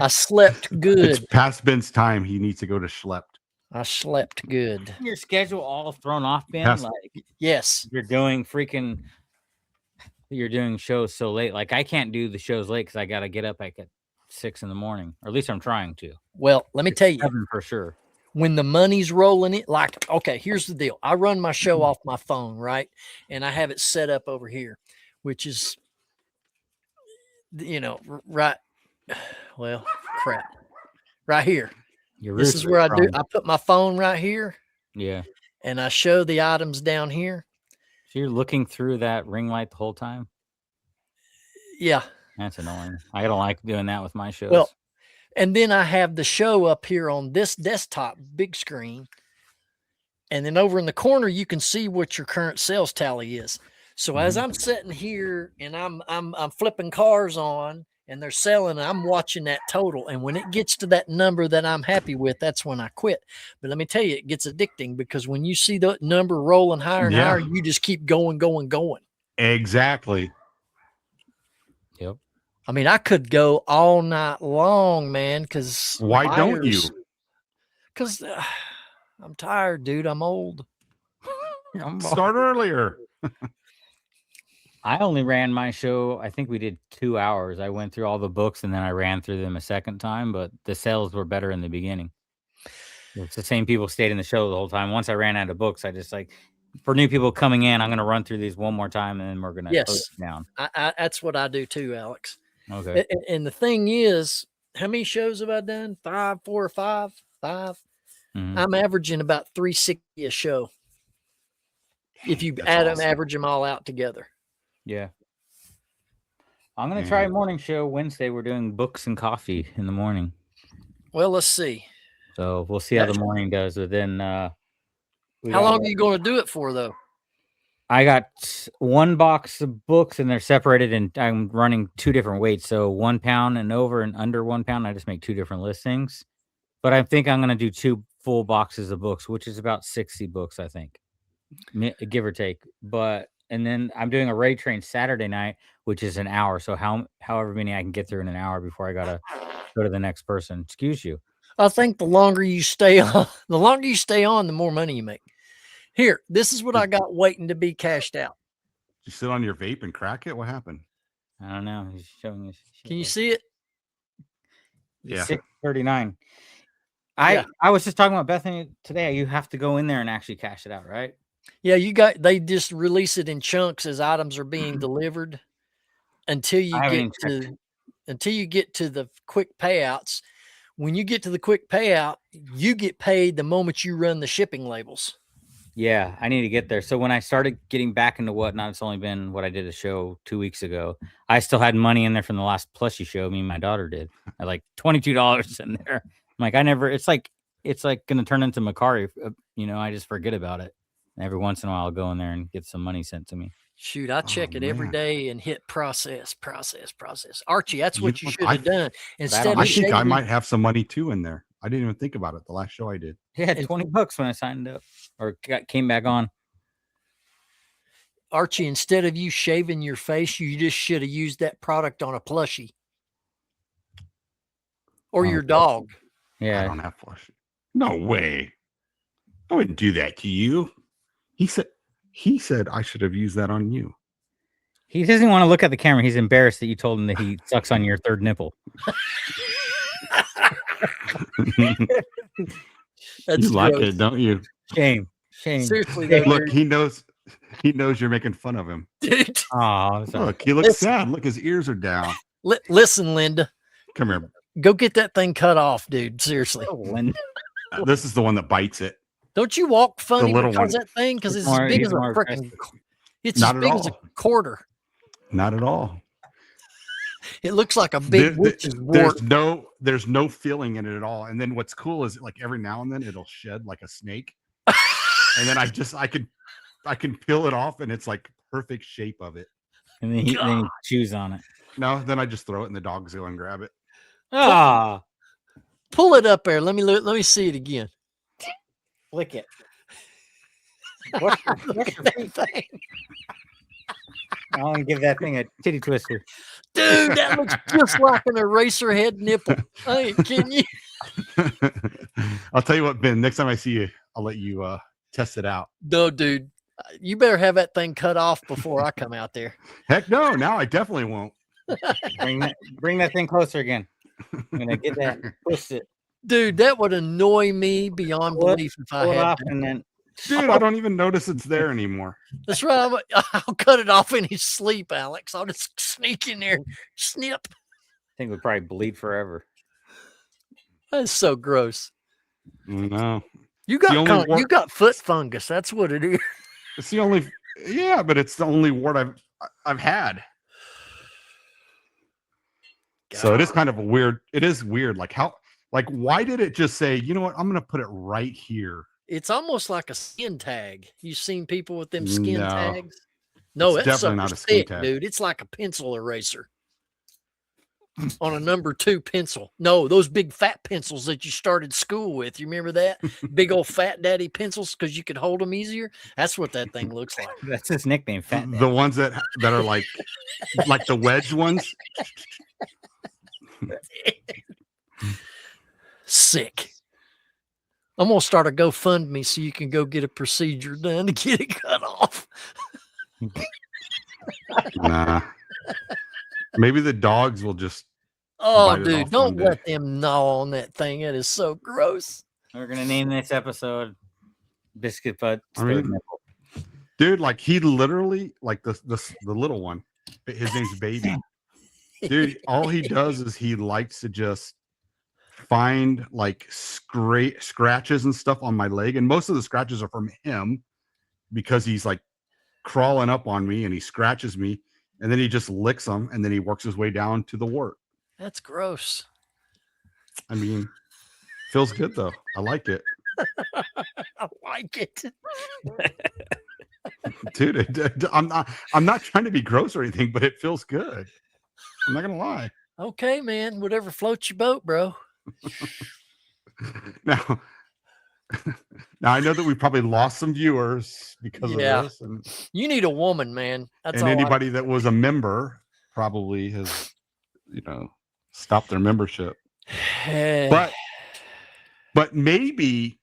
Speaker 3: I slept good.
Speaker 2: It's past Ben's time. He needs to go to schlepped.
Speaker 3: I slept good.
Speaker 1: Your schedule all thrown off, Ben.
Speaker 3: Yes.
Speaker 1: You're doing shows so late. Like I can't do the shows late because I gotta get up like at 6 in the morning, or at least I'm trying to.
Speaker 3: Well, let me tell you,
Speaker 1: for sure.
Speaker 3: When the money's rolling in, like, okay, here's the deal. I run my show off my phone, right? And I have it set up over here, which is, right. Well, crap. Right here. This is where I put my phone right here.
Speaker 1: Yeah.
Speaker 3: And I show the items down here.
Speaker 1: So you're looking through that ring light the whole time?
Speaker 3: Yeah.
Speaker 1: That's annoying. I don't like doing that with my shows.
Speaker 3: Well, and then I have the show up here on this desktop, big screen. And then over in the corner, you can see what your current sales tally is. So as I'm sitting here and I'm flipping cars on and they're selling, I'm watching that total. And when it gets to that number that I'm happy with, that's when I quit. But let me tell you, it gets addicting because when you see the number rolling higher and higher, you just keep going.
Speaker 2: Exactly.
Speaker 1: Yep.
Speaker 3: I mean, I could go all night long, man, because
Speaker 2: why don't you?
Speaker 3: Because I'm tired, dude. I'm old.
Speaker 2: Start earlier.
Speaker 1: I only ran my show, I think we did 2 hours. I went through all the books and then I ran through them a second time, but the sales were better in the beginning. It's the same people stayed in the show the whole time. Once I ran out of books, I just like, for new people coming in, I'm going to run through these one more time and then we're going to close
Speaker 3: Yes,
Speaker 1: it down.
Speaker 3: that's what I do too, Alex.
Speaker 1: Okay.
Speaker 3: And the thing is, how many shows have I done? 5, 4 or 5? 5.
Speaker 1: Mhm.
Speaker 3: I'm averaging about 360 a show. If you
Speaker 2: That's
Speaker 3: add them,
Speaker 2: awesome.
Speaker 3: average them all out together.
Speaker 1: Yeah. I'm going to try a morning show Wednesday. We're doing books and coffee in the morning.
Speaker 3: Well, let's see.
Speaker 1: So we'll see how the morning does. But then
Speaker 3: how long are you going to do it for, though?
Speaker 1: I got one box of books and they're separated and I'm running 2 different weights. So 1 pound and over and under 1 pound. I just make 2 different listings. But I think I'm going to do 2 full boxes of books, which is about 60 books, I think, give or take. But and then I'm doing a raid train Saturday night, which is an hour. So however many I can get through in an hour before I got to go to the next person. Excuse you.
Speaker 3: I think the longer you stay on, the more money you make. Here, this is what I got waiting to be cashed out.
Speaker 2: Did you sit on your vape and crack it? What happened?
Speaker 1: I don't know. He's showing us.
Speaker 3: Can you see it?
Speaker 2: Yeah.
Speaker 1: 639.
Speaker 3: Yeah.
Speaker 1: I was just talking about Bethany today. You have to go in there and actually cash it out, right?
Speaker 3: Yeah, they just release it in chunks as items are being delivered until you get to the quick payouts. When you get to the quick payout, you get paid the moment you run the shipping labels.
Speaker 1: Yeah, I need to get there. So when I started getting back into Whatnot, it's only been what I did a show 2 weeks ago. I still had money in there from the last plushie show me and my daughter did. I had like $22 in there. I'm like, it's like going to turn into Macari. I just forget about it. And every once in a while I'll go in there and get some money sent to me.
Speaker 3: Shoot, I check it every day and hit process. Archie, that's what you should have done. Instead,
Speaker 2: I think I might have some money too in there. I didn't even think about it the last show I did.
Speaker 1: Yeah, $20 when I signed up or came back on.
Speaker 3: Archie, instead of you shaving your face, you just should have used that product on a plushie or your dog.
Speaker 2: Yeah, I don't have plushie. No way. I wouldn't do that to you. He said I should have used that on you.
Speaker 1: He doesn't want to look at the camera. He's embarrassed that you told him that he sucks on your third nipple.
Speaker 2: You like it, don't you?
Speaker 1: Shame.
Speaker 3: Seriously,
Speaker 2: though, look, he knows you're making fun of him.
Speaker 3: Dude.
Speaker 1: Oh,
Speaker 2: look, he looks sad. Look, his ears are down.
Speaker 3: Listen, Linda.
Speaker 2: Come here.
Speaker 3: Go get that thing cut off, dude. Seriously.
Speaker 1: Oh, Linda.
Speaker 2: This is the one that bites it.
Speaker 3: Don't you walk funny
Speaker 2: little
Speaker 3: because
Speaker 2: one.
Speaker 3: that thing? Because it's as big as a freaking. It's as big as a quarter.
Speaker 2: Not at all.
Speaker 3: It looks like a big witch's wart.
Speaker 2: There's no feeling in it at all. And then what's cool is like every now and then it'll shed like a snake, and then I can peel it off, and it's like perfect shape of it.
Speaker 1: And then he chews on it.
Speaker 2: No, then I just throw it, and the dogs go and grab it.
Speaker 1: Ah,
Speaker 3: pull it up there. Let me see it again.
Speaker 1: Lick it.
Speaker 3: What's your thing?
Speaker 1: I want to give that thing a titty twister.
Speaker 3: Dude, that looks just like an eraser head nipple. I ain't kidding you.
Speaker 2: I'll tell you what, Ben, next time I see you, I'll let you test it out.
Speaker 3: No, dude. You better have that thing cut off before I come out there.
Speaker 2: Heck no, now I definitely won't.
Speaker 1: Bring that thing closer again. I'm going to get that, twist it.
Speaker 3: Dude, that would annoy me beyond belief if I had
Speaker 1: and then
Speaker 2: dude, I don't even notice it's there anymore.
Speaker 3: That's right. I'll cut it off in his sleep, Alex. I'll just sneak in there and snip.
Speaker 1: I think we'd probably bleed forever.
Speaker 3: That's so gross.
Speaker 2: No.
Speaker 3: You got foot fungus. That's what it is.
Speaker 2: It's the only but it's the only wart I've had. God. So it is kind of weird. Like why did it just say, you know what, I'm gonna put it right here?
Speaker 3: It's almost like a skin tag. You've seen people with them skin tags? No, it's definitely not a skin tag, dude. It's like a pencil eraser on a number 2 pencil. No, those big fat pencils that you started school with. You remember that? Big old fat daddy pencils because you could hold them easier. That's what that thing looks like.
Speaker 1: That's his nickname, Fat Daddy.
Speaker 2: The ones that are like the wedge ones.
Speaker 3: Sick. I'm gonna start a GoFundMe so you can go get a procedure done to get it cut off.
Speaker 2: Nah. Maybe the dogs will just.
Speaker 3: Oh, dude, don't let them gnaw on that thing. It is so gross.
Speaker 1: We're gonna name this episode "Biscuit Butt."
Speaker 2: I mean, dude, like he literally, like the little one, his name's Baby. Dude, all he does is he likes to just find like scratches and stuff on my leg, and most of the scratches are from him because he's like crawling up on me and he scratches me, and then he just licks them, and then he works his way down to the wart.
Speaker 3: That's gross.
Speaker 2: I mean, feels good though. I like it.
Speaker 3: I like it.
Speaker 2: Dude, I'm not trying to be gross or anything, but it feels good. I'm not gonna lie.
Speaker 3: Okay, man. Whatever floats your boat, bro.
Speaker 2: Now I know that we probably lost some viewers because of this, and
Speaker 3: you need a woman, man. That's
Speaker 2: and
Speaker 3: all.
Speaker 2: anybody that was a member probably has, stopped their membership. But maybe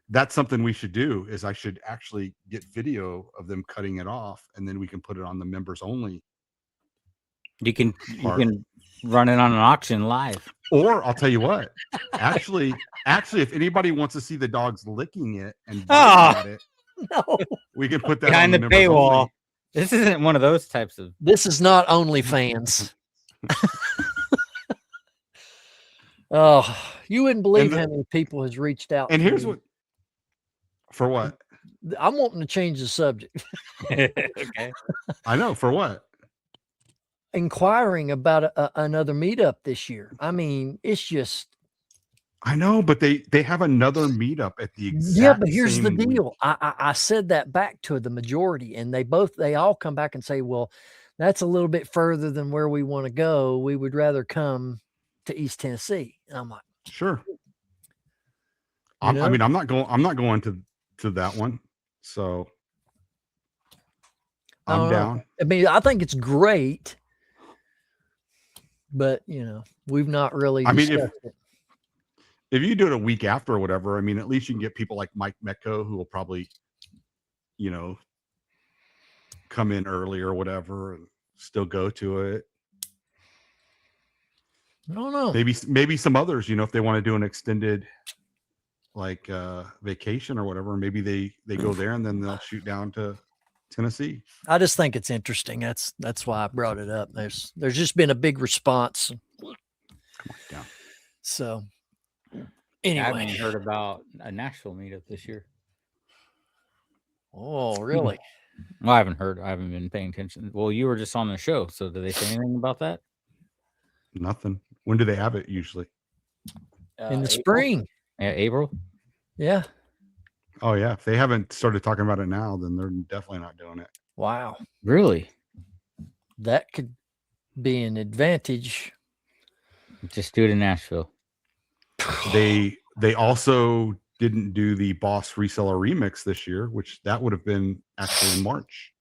Speaker 2: that's something we should do. Is I should actually get video of them cutting it off, and then we can put it on the members only.
Speaker 1: You can run it on an auction live.
Speaker 2: Or I'll tell you what, actually, if anybody wants to see the dogs licking it and biting at it,
Speaker 3: no,
Speaker 2: we can put that
Speaker 1: behind the paywall.
Speaker 2: Only.
Speaker 1: This isn't one of those types of.
Speaker 3: This is not OnlyFans. Oh, you wouldn't believe how many people has reached out.
Speaker 2: And here's what. For what?
Speaker 3: I'm wanting to change the subject.
Speaker 1: Okay.
Speaker 2: I know. For what?
Speaker 3: Inquiring about another meetup this year. I mean, it's just.
Speaker 2: I know, but they have another meetup at the exact
Speaker 3: but here's the
Speaker 2: same
Speaker 3: deal.
Speaker 2: week.
Speaker 3: I said that back to the majority, and they all come back and say, well, that's a little bit further than where we want to go. We would rather come to East Tennessee. And I'm like,
Speaker 2: sure. I mean, I'm not going to that one. So I'm down.
Speaker 3: I mean, I think it's great, but we've not really.
Speaker 2: I mean, if you do it a week after or whatever, I mean, at least you can get people like Mike Metco who will probably, come in early or whatever and still go to it.
Speaker 3: I don't know.
Speaker 2: Maybe some others, if they want to do an extended like vacation or whatever, maybe they go there and then they'll shoot down to Tennessee.
Speaker 3: I just think it's interesting. That's why I brought it up. There's just been a big response.
Speaker 2: Come on down.
Speaker 3: So anyway,
Speaker 1: I haven't heard about a Nashville meetup this year.
Speaker 3: Oh, really?
Speaker 1: Well, I haven't heard. I haven't been paying attention. Well, you were just on the show, so did they say anything about that?
Speaker 2: Nothing. When do they have it usually?
Speaker 3: In the
Speaker 1: April?
Speaker 3: spring.
Speaker 1: Yeah, April.
Speaker 3: Yeah.
Speaker 2: Oh yeah. If they haven't started talking about it now, then they're definitely not doing it.
Speaker 3: Wow.
Speaker 1: Really?
Speaker 3: That could be an advantage.
Speaker 1: Just do it in Nashville.
Speaker 2: They also didn't do the Boss Reseller Remix this year, which that would have been actually in March.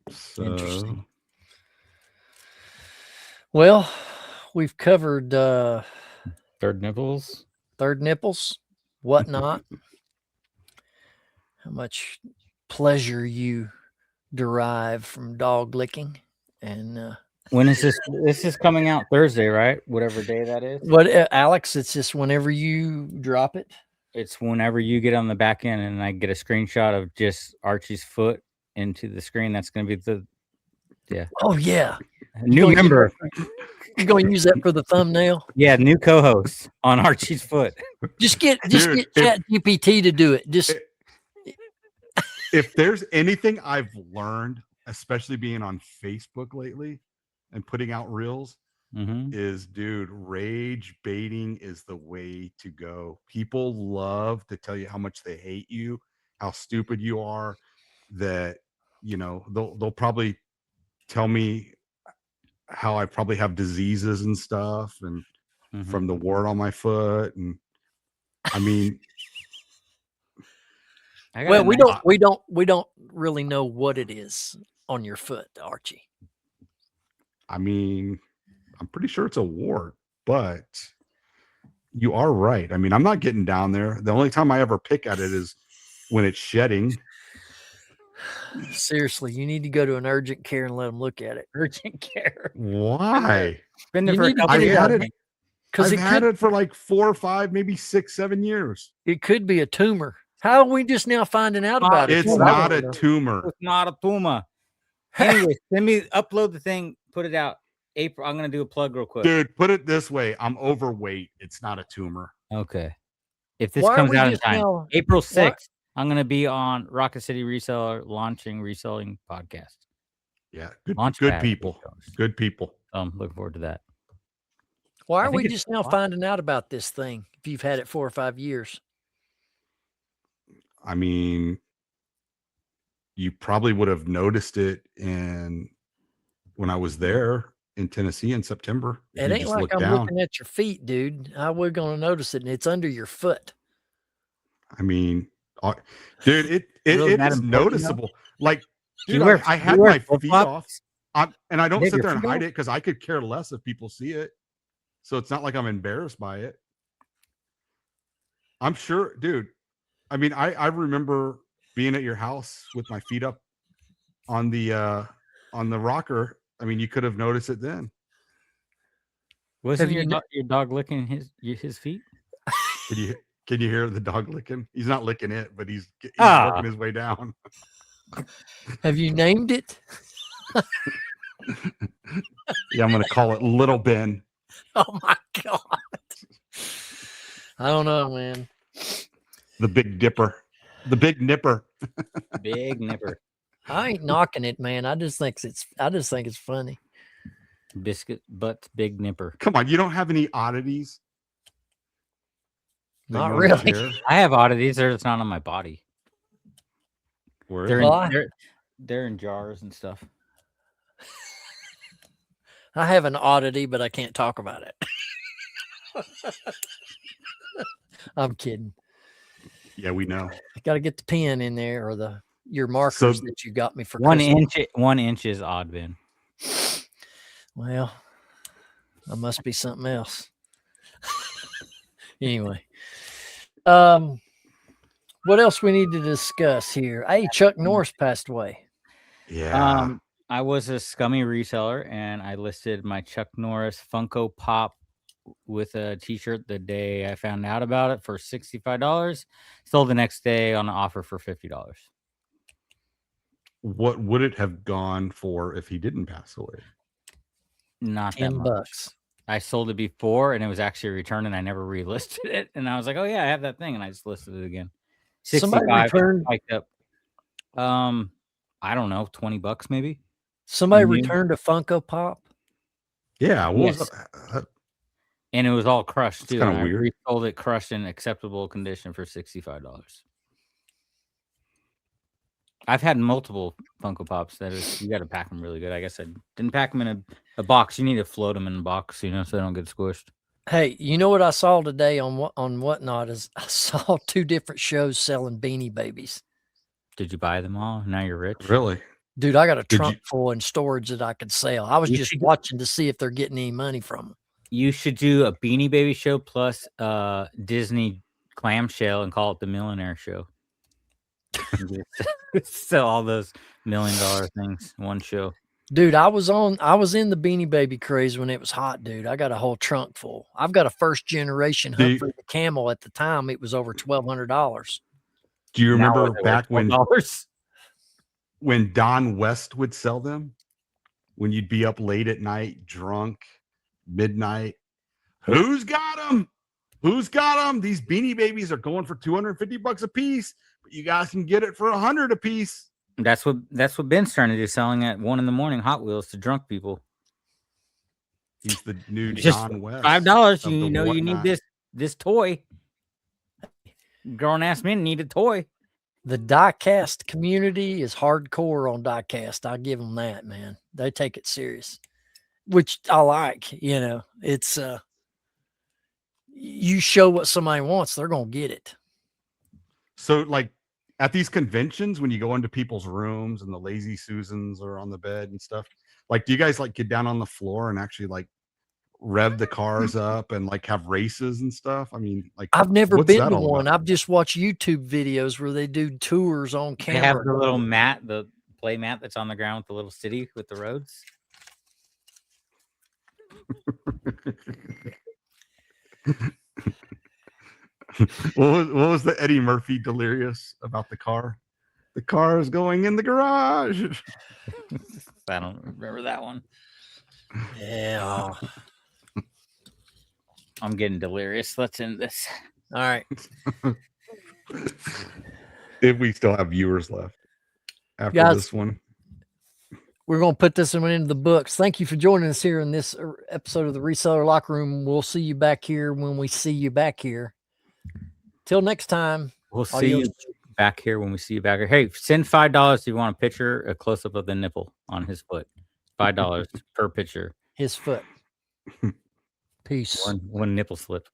Speaker 2: So,
Speaker 3: interesting. Well, we've covered
Speaker 1: Third nipples,
Speaker 3: Whatnot, how much pleasure you derive from dog licking, and
Speaker 1: when is this? This is coming out Thursday, right? Whatever day that is.
Speaker 3: What, Alex? It's just whenever you drop it.
Speaker 1: It's whenever you get on the back end, and I get a screenshot of just Archie's foot into the screen. That's going to be
Speaker 3: Oh yeah,
Speaker 1: new member.
Speaker 3: You're going to use that for the thumbnail.
Speaker 1: Yeah, new co-host on Archie's foot.
Speaker 3: Just get ChatGPT to do it.
Speaker 2: If there's anything I've learned, especially being on Facebook lately and putting out reels, is, dude, rage baiting is the way to go. People love to tell you how much they hate you, how stupid you are, that, they'll probably tell me how I probably have diseases and stuff and from the wart on my foot. And I mean,
Speaker 3: well, we don't really know what it is on your foot, Archie.
Speaker 2: I mean, I'm pretty sure it's a wart, but you are right. I mean, I'm not getting down there. The only time I ever pick at it is when it's shedding.
Speaker 3: Seriously, you need to go to an urgent care and let them look at it.
Speaker 1: Urgent care.
Speaker 2: Why?
Speaker 1: Been there for a couple
Speaker 2: I
Speaker 1: years.
Speaker 2: had it.
Speaker 3: Because
Speaker 2: I've had it for like 4 or 5, maybe 6, 7 years.
Speaker 3: it could be a tumor. How are we just now finding out about it?
Speaker 2: It's
Speaker 3: Well, I
Speaker 2: not
Speaker 3: don't
Speaker 2: a
Speaker 3: know.
Speaker 2: tumor.
Speaker 1: It's not a puma. Anyway, upload the thing, put it out. April, I'm gonna do a plug real quick.
Speaker 2: Dude, put it this way. I'm overweight. It's not a tumor.
Speaker 1: Okay. If this
Speaker 3: Why are
Speaker 1: comes
Speaker 3: we
Speaker 1: out in
Speaker 3: just
Speaker 1: time,
Speaker 3: now-
Speaker 1: April
Speaker 3: why-
Speaker 1: 6th, I'm gonna be on Rocket City Reseller launching reselling podcast.
Speaker 2: Yeah, good
Speaker 1: Launchpad
Speaker 2: people.
Speaker 1: resellers.
Speaker 2: Good people.
Speaker 1: I'm looking forward to that.
Speaker 3: Why
Speaker 1: I
Speaker 3: are
Speaker 1: think
Speaker 3: we
Speaker 1: it's
Speaker 3: just now
Speaker 1: fun.
Speaker 3: finding out about this thing if you've had it 4 or 5 years?
Speaker 2: I mean, you probably would have noticed it when I was there in Tennessee in September. If
Speaker 3: It
Speaker 2: you
Speaker 3: ain't
Speaker 2: just
Speaker 3: like
Speaker 2: look
Speaker 3: I'm
Speaker 2: down.
Speaker 3: looking at your feet, dude. How we going to notice it? And it's under your foot.
Speaker 2: I mean, dude, it
Speaker 1: Really
Speaker 2: it
Speaker 1: that
Speaker 2: is
Speaker 1: important, though?
Speaker 2: noticeable. Like,
Speaker 1: Do you
Speaker 2: dude,
Speaker 1: wear-
Speaker 2: I
Speaker 1: do you
Speaker 2: had
Speaker 1: wear
Speaker 2: my feet off.
Speaker 1: flip-flops?
Speaker 2: And I don't
Speaker 1: Dave,
Speaker 2: sit
Speaker 1: your
Speaker 2: there and
Speaker 1: feet
Speaker 2: hide
Speaker 1: off?
Speaker 2: it because I could care less if people see it. So it's not like I'm embarrassed by it. I'm sure, dude. I mean, I remember being at your house with my feet up on the rocker. I mean, you could have noticed it then.
Speaker 1: Wasn't
Speaker 3: Have you
Speaker 1: your dog licking his feet?
Speaker 2: Can you hear the dog licking? He's not licking it, but he's
Speaker 1: Ah.
Speaker 2: working his way down.
Speaker 3: Have you named it?
Speaker 2: Yeah, I'm gonna call it Little Ben.
Speaker 3: Oh my God. I don't know, man.
Speaker 2: The Big Dipper. The Big Nipper.
Speaker 1: Big nipper.
Speaker 3: I ain't knocking it, man. I just think it's funny.
Speaker 1: Biscuit butt big nipper.
Speaker 2: Come on, you don't have any oddities? that
Speaker 3: Not
Speaker 2: you wanna
Speaker 3: really.
Speaker 2: share?
Speaker 1: I have oddities. They're just not on my body.
Speaker 2: Where
Speaker 1: They're
Speaker 2: is
Speaker 3: Well,
Speaker 2: it?
Speaker 1: they're in jars and stuff.
Speaker 3: I have an oddity, but I can't talk about it. I'm kidding.
Speaker 2: Yeah, we know.
Speaker 3: Got to get the pen in there or your markers that you got me for
Speaker 1: 1
Speaker 3: Christmas.
Speaker 1: inch. 1 inch is odd, Ben.
Speaker 3: Well, I must be something else. Anyway, what else we need to discuss here? Hey, Chuck Norris passed away.
Speaker 2: Yeah.
Speaker 1: I was a scummy reseller and I listed my Chuck Norris Funko Pop with a t-shirt the day I found out about it for $65. Sold the next day on an offer for $50.
Speaker 2: What would it have gone for if he didn't pass away?
Speaker 1: Not that much.
Speaker 3: $10.
Speaker 1: I sold it before and it was actually returned and I never relisted it. And I was like, oh yeah, I have that thing. And I just listed it again.
Speaker 3: Somebody
Speaker 1: 65
Speaker 3: returned.
Speaker 1: spiked up. I don't know, $20 maybe.
Speaker 3: Somebody
Speaker 1: New.
Speaker 3: returned a Funko Pop.
Speaker 2: Yeah. What was
Speaker 1: Yes. And it was all crushed too.
Speaker 2: kinda
Speaker 1: And I
Speaker 2: weird.
Speaker 1: resold it crushed in acceptable condition for $65. I've had multiple Funko Pops that is, you got to pack them really good. I guess I didn't pack them in a box. You need to float them in a box, so they don't get squished.
Speaker 3: Hey, you know what I saw today on Whatnot is I saw 2 different shows selling Beanie Babies.
Speaker 1: Did you buy them all? Now you're rich.
Speaker 2: Really?
Speaker 3: Dude, I got a
Speaker 2: Did
Speaker 3: trunk
Speaker 2: you-
Speaker 3: full in storage that I could sell. I was
Speaker 1: You
Speaker 3: just
Speaker 1: should-
Speaker 3: watching to see if they're getting any money from them.
Speaker 1: You should do a Beanie Baby show plus Disney clamshell and call it the Millionaire Show. Sell all those $1 million things in one show.
Speaker 3: Dude, I was in the Beanie Baby craze when it was hot, dude. I got a whole trunk full. I've got a first generation Humphrey the Camel. At the time, it was over $1,200.
Speaker 2: Do you
Speaker 1: Now
Speaker 2: remember
Speaker 1: what, they
Speaker 2: back
Speaker 1: worth $12?
Speaker 2: when Don West would sell them? When you'd be up late at night, drunk, midnight. Who's got them? Who's got them? These Beanie Babies are going for $250 a piece, but you guys can get it for $100 a piece.
Speaker 1: That's what Ben's trying to do, selling at 1 a.m. Hot Wheels to drunk people.
Speaker 2: He's the new
Speaker 1: Just
Speaker 2: Don West.
Speaker 1: $5.
Speaker 2: of
Speaker 1: You
Speaker 2: the
Speaker 1: know you need
Speaker 2: Wartnot.
Speaker 1: this toy. Grown ass men need a toy.
Speaker 3: The diecast community is hardcore on diecast. I give them that, man. They take it serious, which I like. You know, it's you show what somebody wants, they're gonna get it.
Speaker 2: So, like at these conventions, when you go into people's rooms and the lazy Susans are on the bed and stuff, like, do you guys like get down on the floor and actually like rev the cars up and like have races and stuff? I mean, like,
Speaker 3: I've never
Speaker 2: what's
Speaker 3: been
Speaker 2: that
Speaker 3: to
Speaker 2: all
Speaker 3: one.
Speaker 2: about?
Speaker 3: I've just watched YouTube videos where they do tours on
Speaker 1: They
Speaker 3: camera.
Speaker 1: have the little mat, the play mat that's on the ground with the little city with the roads.
Speaker 2: What was the Eddie Murphy delirious about the car? The car is going in the garage.
Speaker 1: I don't remember that one.
Speaker 3: Yeah.
Speaker 1: I'm getting delirious. Let's end this.
Speaker 3: All right.
Speaker 2: If we still have viewers left after
Speaker 3: Guys,
Speaker 2: this one.
Speaker 3: we're going to put this one into the books. Thank you for joining us here in this episode of the Reseller Locker Room. We'll see you back here when we see you back here. Till next time.
Speaker 1: We'll see you back here when we see you back here. Hey, send $5 if you want a picture, a close up of the nipple on his foot. $5 per picture.
Speaker 3: His foot. Peace.
Speaker 1: One nipple slip.